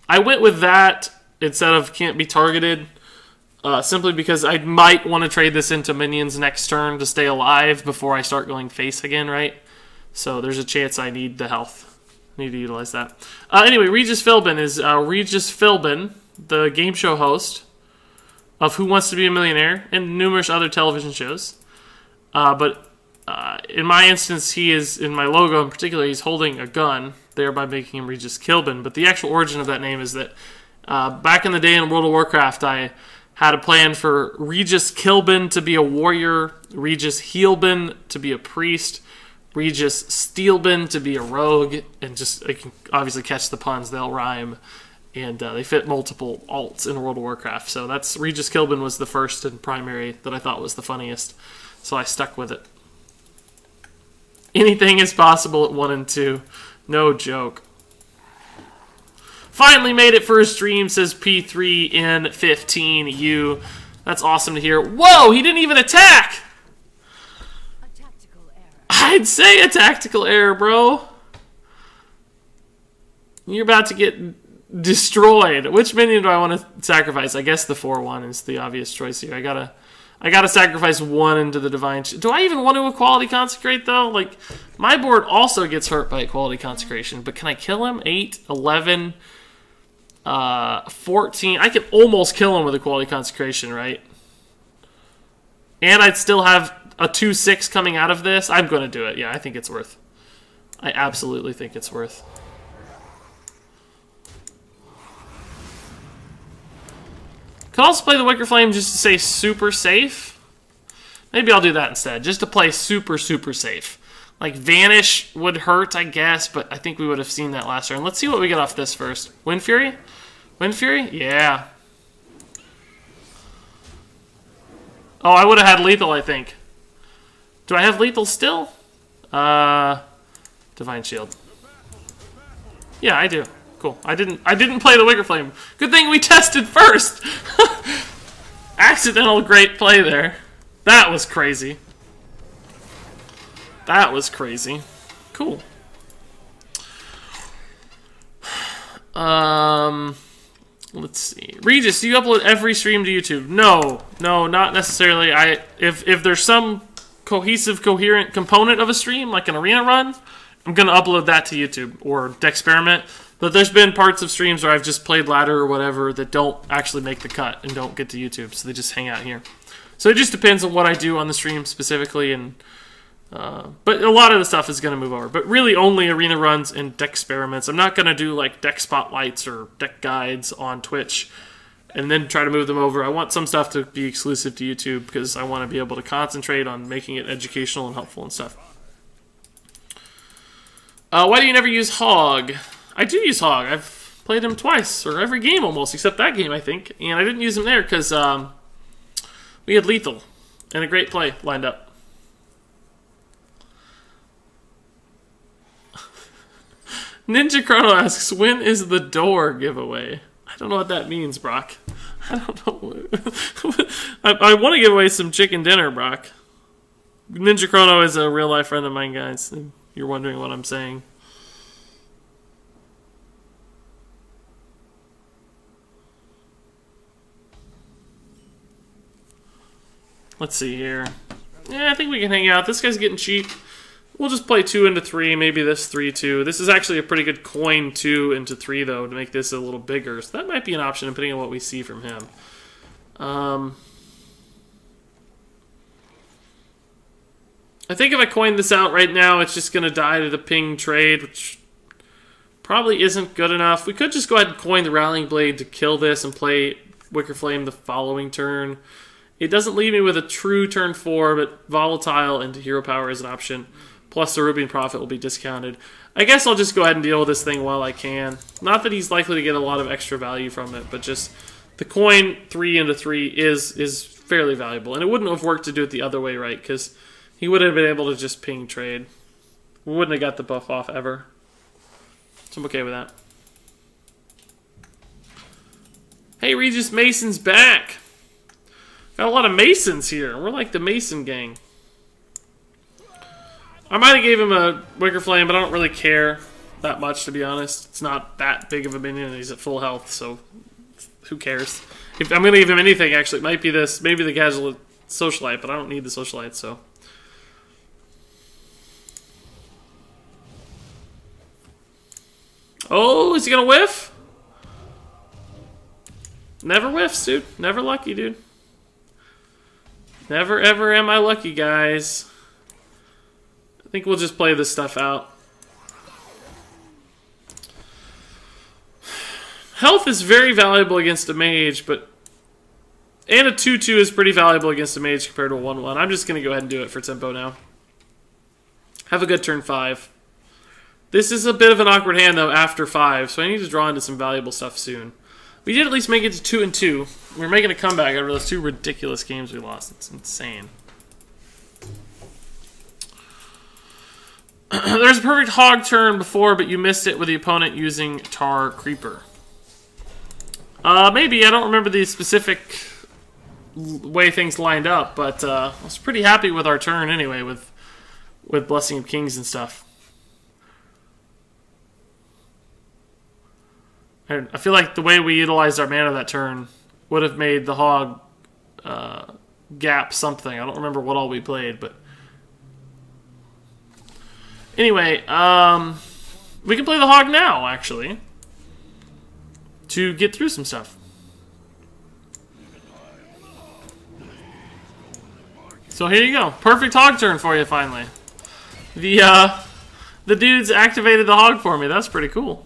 I went with that instead of Can't Be Targeted, simply because I might want to trade this into minions next turn to stay alive before I start going face again, right? So there's a chance I need the health. Need to utilize that. Anyway, Regis Philbin is Regis Philbin, the game show host of Who Wants to Be a Millionaire and numerous other television shows. But in my instance, he is, in my logo in particular, he's holding a gun, thereby making him Regis Kilbin. But the actual origin of that name is that back in the day in World of Warcraft, I had a plan for Regis Kilbin to be a warrior, Regis Healbin to be a priest, Regis Steelbin to be a rogue, and just, I can obviously catch the puns, they'll rhyme, and they fit multiple alts in World of Warcraft. So that's, Regis Kilbin was the first and primary that I thought was the funniest, so I stuck with it. Anything is possible at 1 and 2, no joke. Finally made it for a stream, says P3N15U. That's awesome to hear. Whoa, he didn't even attack! I'd say a tactical error, bro. You're about to get destroyed. Which minion do I want to sacrifice? I guess the 4-1 is the obvious choice here. I gotta sacrifice 1 into the Divine... Do I even want to Equality Consecrate, though? Like, my board also gets hurt by Equality Consecration, but can I kill him? 8, 11, 14... I could almost kill him with Equality Consecration, right? And I'd still have a 2-6 coming out of this. I'm going to do it. Yeah, I think it's worth. I absolutely think it's worth. Could also play the Wicker Flame just to say super safe. Maybe I'll do that instead, just to play super, super safe. Like, Vanish would hurt, I guess, but I think we would have seen that last turn. Let's see what we get off this first. Wind Fury? Wind Fury? Yeah. Oh, I would have had Lethal, I think. Do I have Lethal still? Divine Shield. Yeah, I do. Cool. I didn't play the Wicker Flame. Good thing we tested first! Accidental great play there. That was crazy. That was crazy. Cool. Let's see. Regis, do you upload every stream to YouTube? No, not necessarily. If there's some cohesive, coherent component of a stream, like an arena run, I'm gonna upload that to YouTube or Dexperiment. But there's been parts of streams where I've just played ladder or whatever that don't actually make the cut and don't get to YouTube, so they just hang out here. So it just depends on what I do on the stream specifically, and but a lot of the stuff is going to move over. But really only arena runs and deck experiments. I'm not going to do like deck spotlights or deck guides on Twitch and then try to move them over. I want some stuff to be exclusive to YouTube because I want to be able to concentrate on making it educational and helpful and stuff. Why do you never use Hog? I do use Hog. I've played him twice, or every game almost, except that game, I think. And I didn't use him there because we had Lethal and a great play lined up. Ninja Chrono asks, when is the door giveaway? I don't know what that means, Brock. I don't know. I want to give away some chicken dinner, Brock. Ninja Chrono is a real-life friend of mine, guys. If you're wondering what I'm saying. Let's see here. Yeah, I think we can hang out. This guy's getting cheap. We'll just play 2 into 3, maybe this 3-2. This is actually a pretty good coin 2 into 3, though, to make this a little bigger. So that might be an option, depending on what we see from him. I think if I coin this out right now, it's just going to die to the ping trade, which probably isn't good enough. We could just go ahead and coin the Rallying Blade to kill this and play Wicker Flame the following turn. It doesn't leave me with a true turn 4, but Volatile into Hero Power is an option. Plus the Rubian Prophet will be discounted. I guess I'll just go ahead and deal with this thing while I can. Not that he's likely to get a lot of extra value from it, but just the coin 3 into 3 is fairly valuable. And it wouldn't have worked to do it the other way, right? Because he would have been able to just ping trade. We wouldn't have got the buff off ever. So I'm okay with that. Hey, Regis Mason's back. Got a lot of Masons here. We're like the Mason gang. I might have gave him a Wicker Flame, but I don't really care that much, to be honest. It's not that big of a minion, and he's at full health, so who cares? If I'm going to give him anything, actually, it might be this. Maybe the casual Socialite, but I don't need the Socialite, so. Oh, is he going to whiff? Never whiffs, dude. Never lucky, dude. Never ever am I lucky, guys. I think we'll just play this stuff out. Health is very valuable against a mage, but... And a 2-2 is pretty valuable against a mage compared to a 1-1. I'm just going to go ahead and do it for tempo now. Have a good turn 5. This is a bit of an awkward hand, though, after 5, so I need to draw into some valuable stuff soon. We did at least make it to 2 and 2. We're making a comeback over those 2 ridiculous games we lost. It's insane. There's a perfect hog turn before, but you missed it with the opponent using Tar Creeper. Maybe. I don't remember the specific way things lined up, but I was pretty happy with our turn anyway, with Blessing of Kings and stuff. And I feel like the way we utilized our mana that turn would have made the hog gap something. I don't remember what all we played, but anyway, we can play the hog now, actually, to get through some stuff. So here you go. Perfect hog turn for you, finally. The dudes activated the hog for me. That's pretty cool.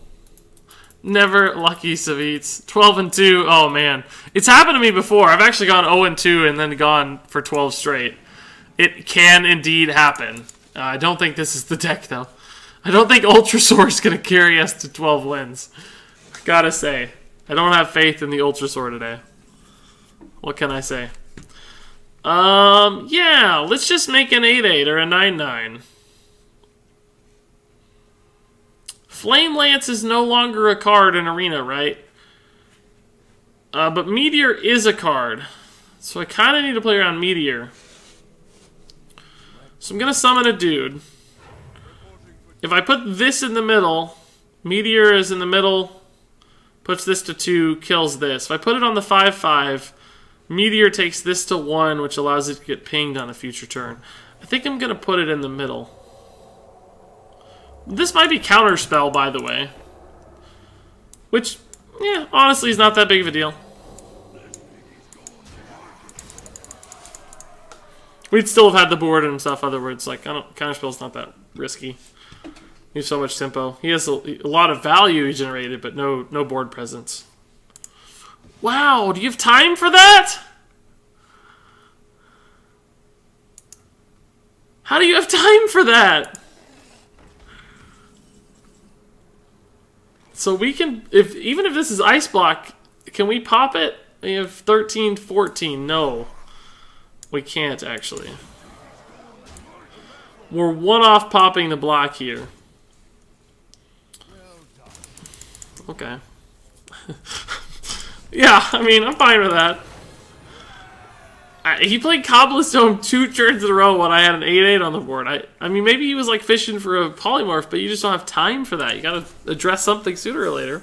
Never lucky Savits. 12 and 2. Oh man, it's happened to me before. I've actually gone 0 and 2 and then gone for 12 straight. It can indeed happen. I don't think this is the deck though. I don't think Ultrasaur is going to carry us to 12 wins. Gotta say, I don't have faith in the Ultrasaur today. What can I say? Yeah, let's just make an 8-8 or a 9-9. Flame Lance is no longer a card in Arena, right? But Meteor is a card. So I kind of need to play around Meteor. So I'm going to summon a dude. If I put this in the middle, Meteor is in the middle, puts this to 2, kills this. If I put it on the 5/5, Meteor takes this to 1, which allows it to get pinged on a future turn. I think I'm going to put it in the middle. This might be Counterspell, by the way. Which, yeah, honestly is not that big of a deal. We'd still have had the board and stuff, other words. Like, Counterspell's not that risky. He has so much tempo. He has a lot of value he generated, but no board presence. Wow, do you have time for that? How do you have time for that? So we can, even if this is Ice Block, can we pop it? We have 13, 14. No, we can't actually. We're one off popping the block here. Okay. Yeah, I mean, I'm fine with that. He played Cobblestone 2 turns in a row when I had an 8/8 on the board. I mean, maybe he was like fishing for a polymorph, but you just don't have time for that. You gotta address something sooner or later.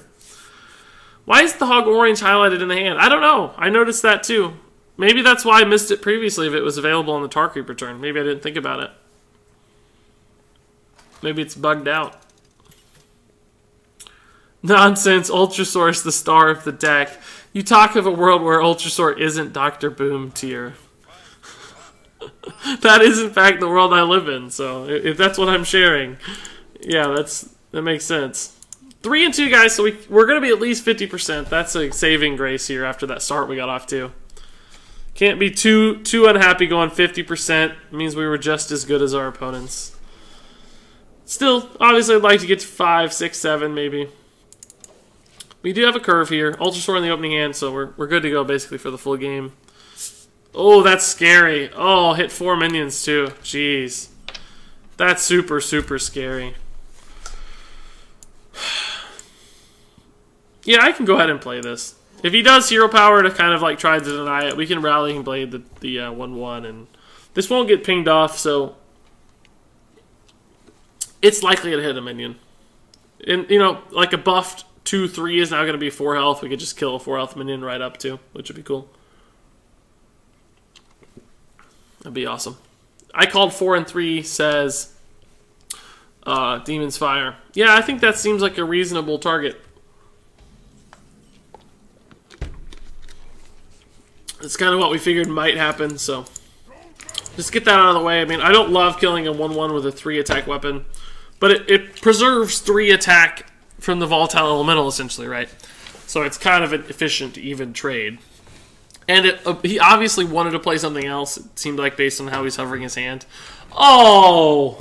Why is the Hog Orange highlighted in the hand? I don't know. I noticed that too. Maybe that's why I missed it previously if it was available on the Tar Creeper turn. Maybe I didn't think about it. Maybe it's bugged out. Nonsense, Ultrasaur is the star of the deck. You talk of a world where Ultrasaur isn't Dr. Boom tier. That is in fact the world I live in, so if that's what I'm sharing, yeah, that makes sense. 3 and 2 guys, so we're going to be at least 50%. That's a saving grace here after that start we got off to. Can't be too unhappy going 50%. It means we were just as good as our opponents. Still, obviously I'd like to get to 5, 6, 7 maybe. We do have a curve here. Ultrasaur in the opening hand, so we're good to go basically for the full game. Oh, that's scary. Oh, hit 4 minions too. Jeez. That's super, super scary. Yeah, I can go ahead and play this. If he does Hero Power to kind of like try to deny it, we can Rallying Blade the 1/1, and this won't get pinged off, so it's likely to hit a minion. And, you know, like a buffed 2/3 is now going to be 4 health. We could just kill a 4 health minion right up too, which would be cool. That'd be awesome. I called 4 and 3 says Demon's Fire. Yeah, I think that seems like a reasonable target. It's kind of what we figured might happen, so just get that out of the way. I mean, I don't love killing a 1/1 with a 3 attack weapon, but it preserves 3 attack from the volatile elemental, essentially, right? So it's kind of an efficient, even trade. And he obviously wanted to play something else, it seemed like, based on how he's hovering his hand. Oh!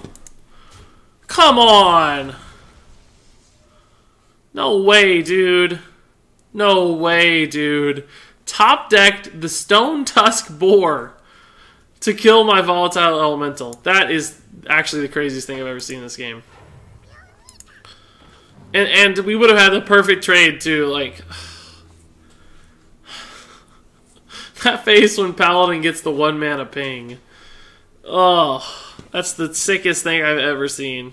Come on! No way, dude. No way, dude. Top decked the Stone Tusk Boar to kill my volatile elemental. That is actually the craziest thing I've ever seen in this game. And we would have had the perfect trade too, like that face when Paladin gets the 1 mana ping. Oh, that's the sickest thing I've ever seen.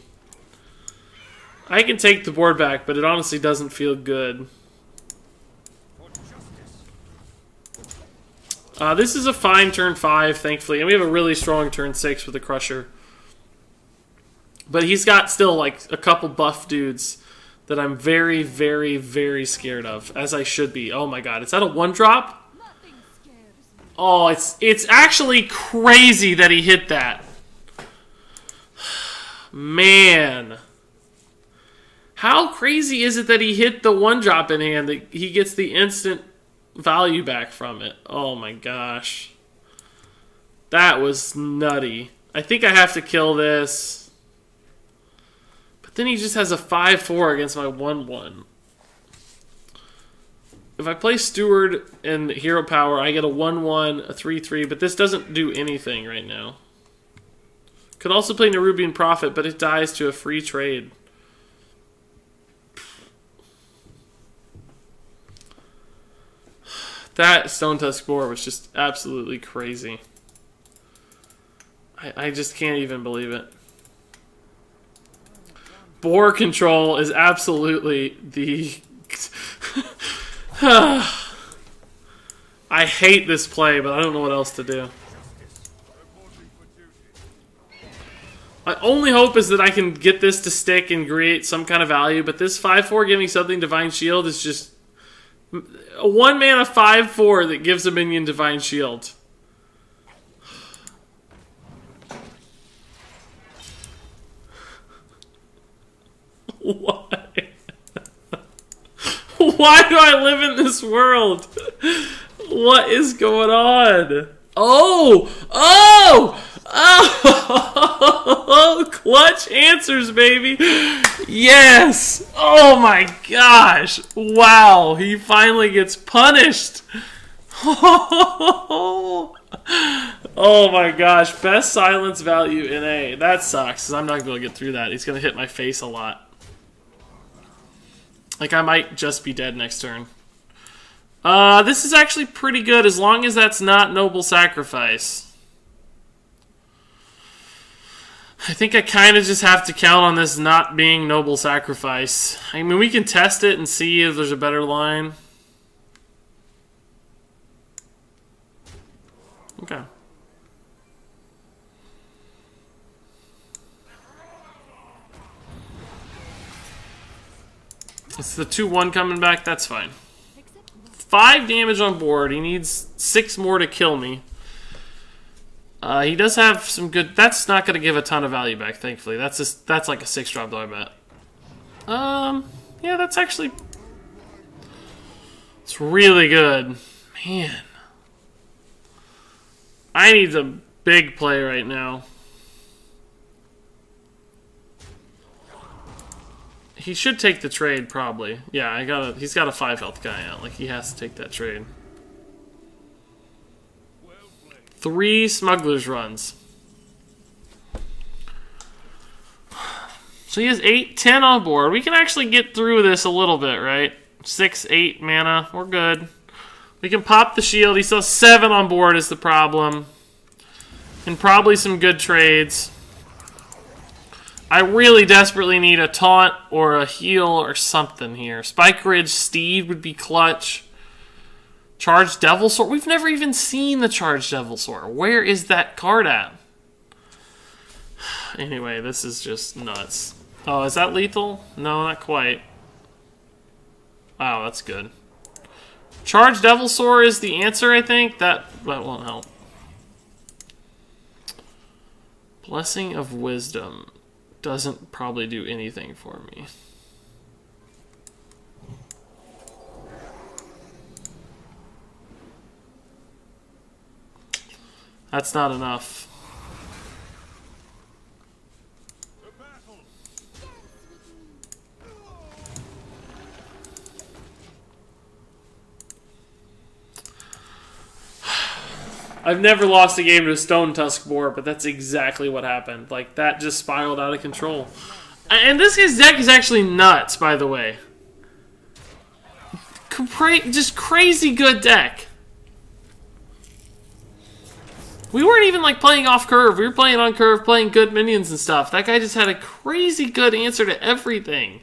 I can take the board back, but it honestly doesn't feel good. This is a fine turn 5, thankfully, and we have a really strong turn 6 with the Crusher. But he's got still like a couple buff dudes that I'm very, very, very scared of, as I should be. Oh my god, is that a 1-drop? Oh, it's actually crazy that he hit that. Man. How crazy is it that he hit the 1-drop in hand, that he gets the instant value back from it? Oh my gosh. That was nutty. I think I have to kill this. But then he just has a 5/4 against my 1/1. If I play Steward and Hero Power, I get a 1/1, a 3/3, but this doesn't do anything right now. Could also play Nerubian Prophet, but it dies to a free trade. That Stone Tusk Boar was just absolutely crazy. I just can't even believe it. Boar control is absolutely the... I hate this play, but I don't know what else to do. My only hope is that I can get this to stick and create some kind of value, but this 5/4 giving something Divine Shield is just a 1 mana 5/4 that gives a minion Divine Shield. Why? Why do I live in this world? What is going on? Oh! Oh! Oh! Clutch answers, baby! Yes! Oh my gosh! Wow, he finally gets punished! Oh my gosh, best silence value in A. That sucks, because I'm not going to be able to get through that. He's going to hit my face a lot. Like, I might just be dead next turn. This is actually pretty good, as long as that's not Noble Sacrifice. I think I kind of just have to count on this not being Noble Sacrifice. I mean, we can test it and see if there's a better line. Okay. It's the 2/1 coming back, that's fine. 5 damage on board. He needs 6 more to kill me. He does have some good... That's not going to give a ton of value back, thankfully. That's like a 6-drop, though, I bet. Yeah, that's actually... It's really good. Man. I need a big play right now. He should take the trade, probably. Yeah, he's got a 5 health guy out. Like, he has to take that trade. 3 smugglers runs. So he has 8, 10 on board. We can actually get through this a little bit, right? 6, 8 mana. We're good. We can pop the shield. He still has 7 on board is the problem. And probably some good trades. I really desperately need a taunt or a heal or something here. Spike Ridge Steed would be clutch. Charged Devilsaur. We've never even seen the Charged Devilsaur. Where is that card at? Anyway, this is just nuts. Oh, is that lethal? No, not quite. Wow, that's good. Charged Devilsaur is the answer, I think. That won't help. Blessing of Wisdom doesn't probably do anything for me. That's not enough. I've never lost a game to a Stone Tusk Boar, but that's exactly what happened. Like, that just spiraled out of control. And this guy's deck is actually nuts, by the way. Just crazy good deck. We weren't even, like, playing off curve. We were playing on curve, playing good minions and stuff. That guy just had a crazy good answer to everything.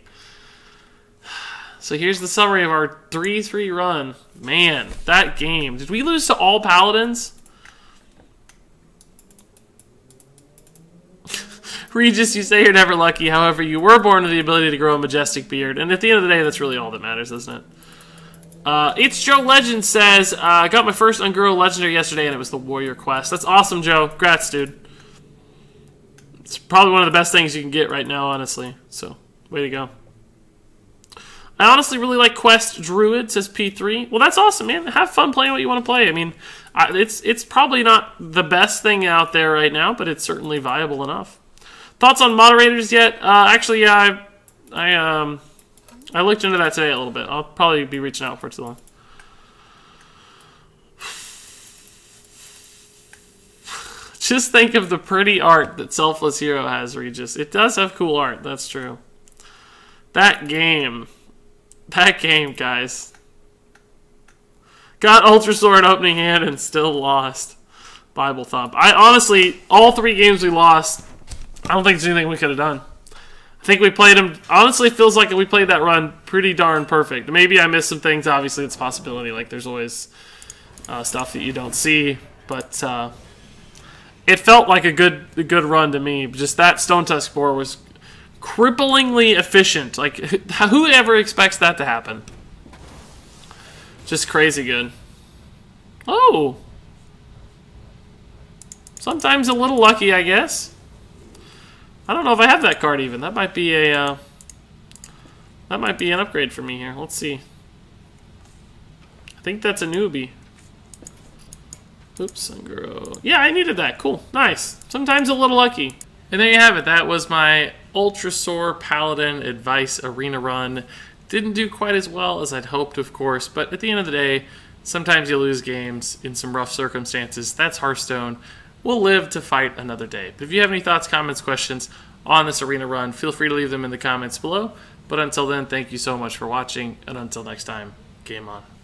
So here's the summary of our 3-3 run. Man, that game. Did we lose to all Paladins? Regis, you say you're never lucky. However, you were born with the ability to grow a majestic beard. And at the end of the day, that's really all that matters, isn't it? It's Joe Legend says, I got my first Ungrow Legendary yesterday, and it was the Warrior Quest. That's awesome, Joe. Congrats, dude. It's probably one of the best things you can get right now, honestly. So, way to go. I honestly really like Quest Druid, says P3. Well, that's awesome, man. Have fun playing what you want to play. I mean, it's probably not the best thing out there right now, but it's certainly viable enough. Thoughts on moderators yet? Actually, yeah, I looked into that today a little bit. I'll probably be reaching out for too long. Just think of the pretty art that Selfless Hero has, Regis. It does have cool art, that's true. That game, guys. Got Ultrasaur in opening hand and still lost. Bible thump. I honestly, all 3 games we lost, I don't think there's anything we could have done. I think we played them. Honestly, it feels like we played that run pretty darn perfect. Maybe I missed some things. Obviously, it's a possibility. Like, there's always stuff that you don't see. But it felt like a good run to me. Just that Stone Tusk Boar was cripplingly efficient. Like, who ever expects that to happen? Just crazy good. Oh! Sometimes a little lucky, I guess. I don't know if I have that card even. That might be a that might be an upgrade for me here. Let's see. I think that's a newbie. Oops, Sungro. Yeah, I needed that. Cool. Nice. Sometimes a little lucky. And there you have it. That was my Ultrasaur Paladin Advice Arena run. Didn't do quite as well as I'd hoped, of course, but at the end of the day, sometimes you lose games in some rough circumstances. That's Hearthstone. We'll live to fight another day. But if you have any thoughts, comments, questions on this arena run, feel free to leave them in the comments below. But until then, thank you so much for watching, and until next time, game on.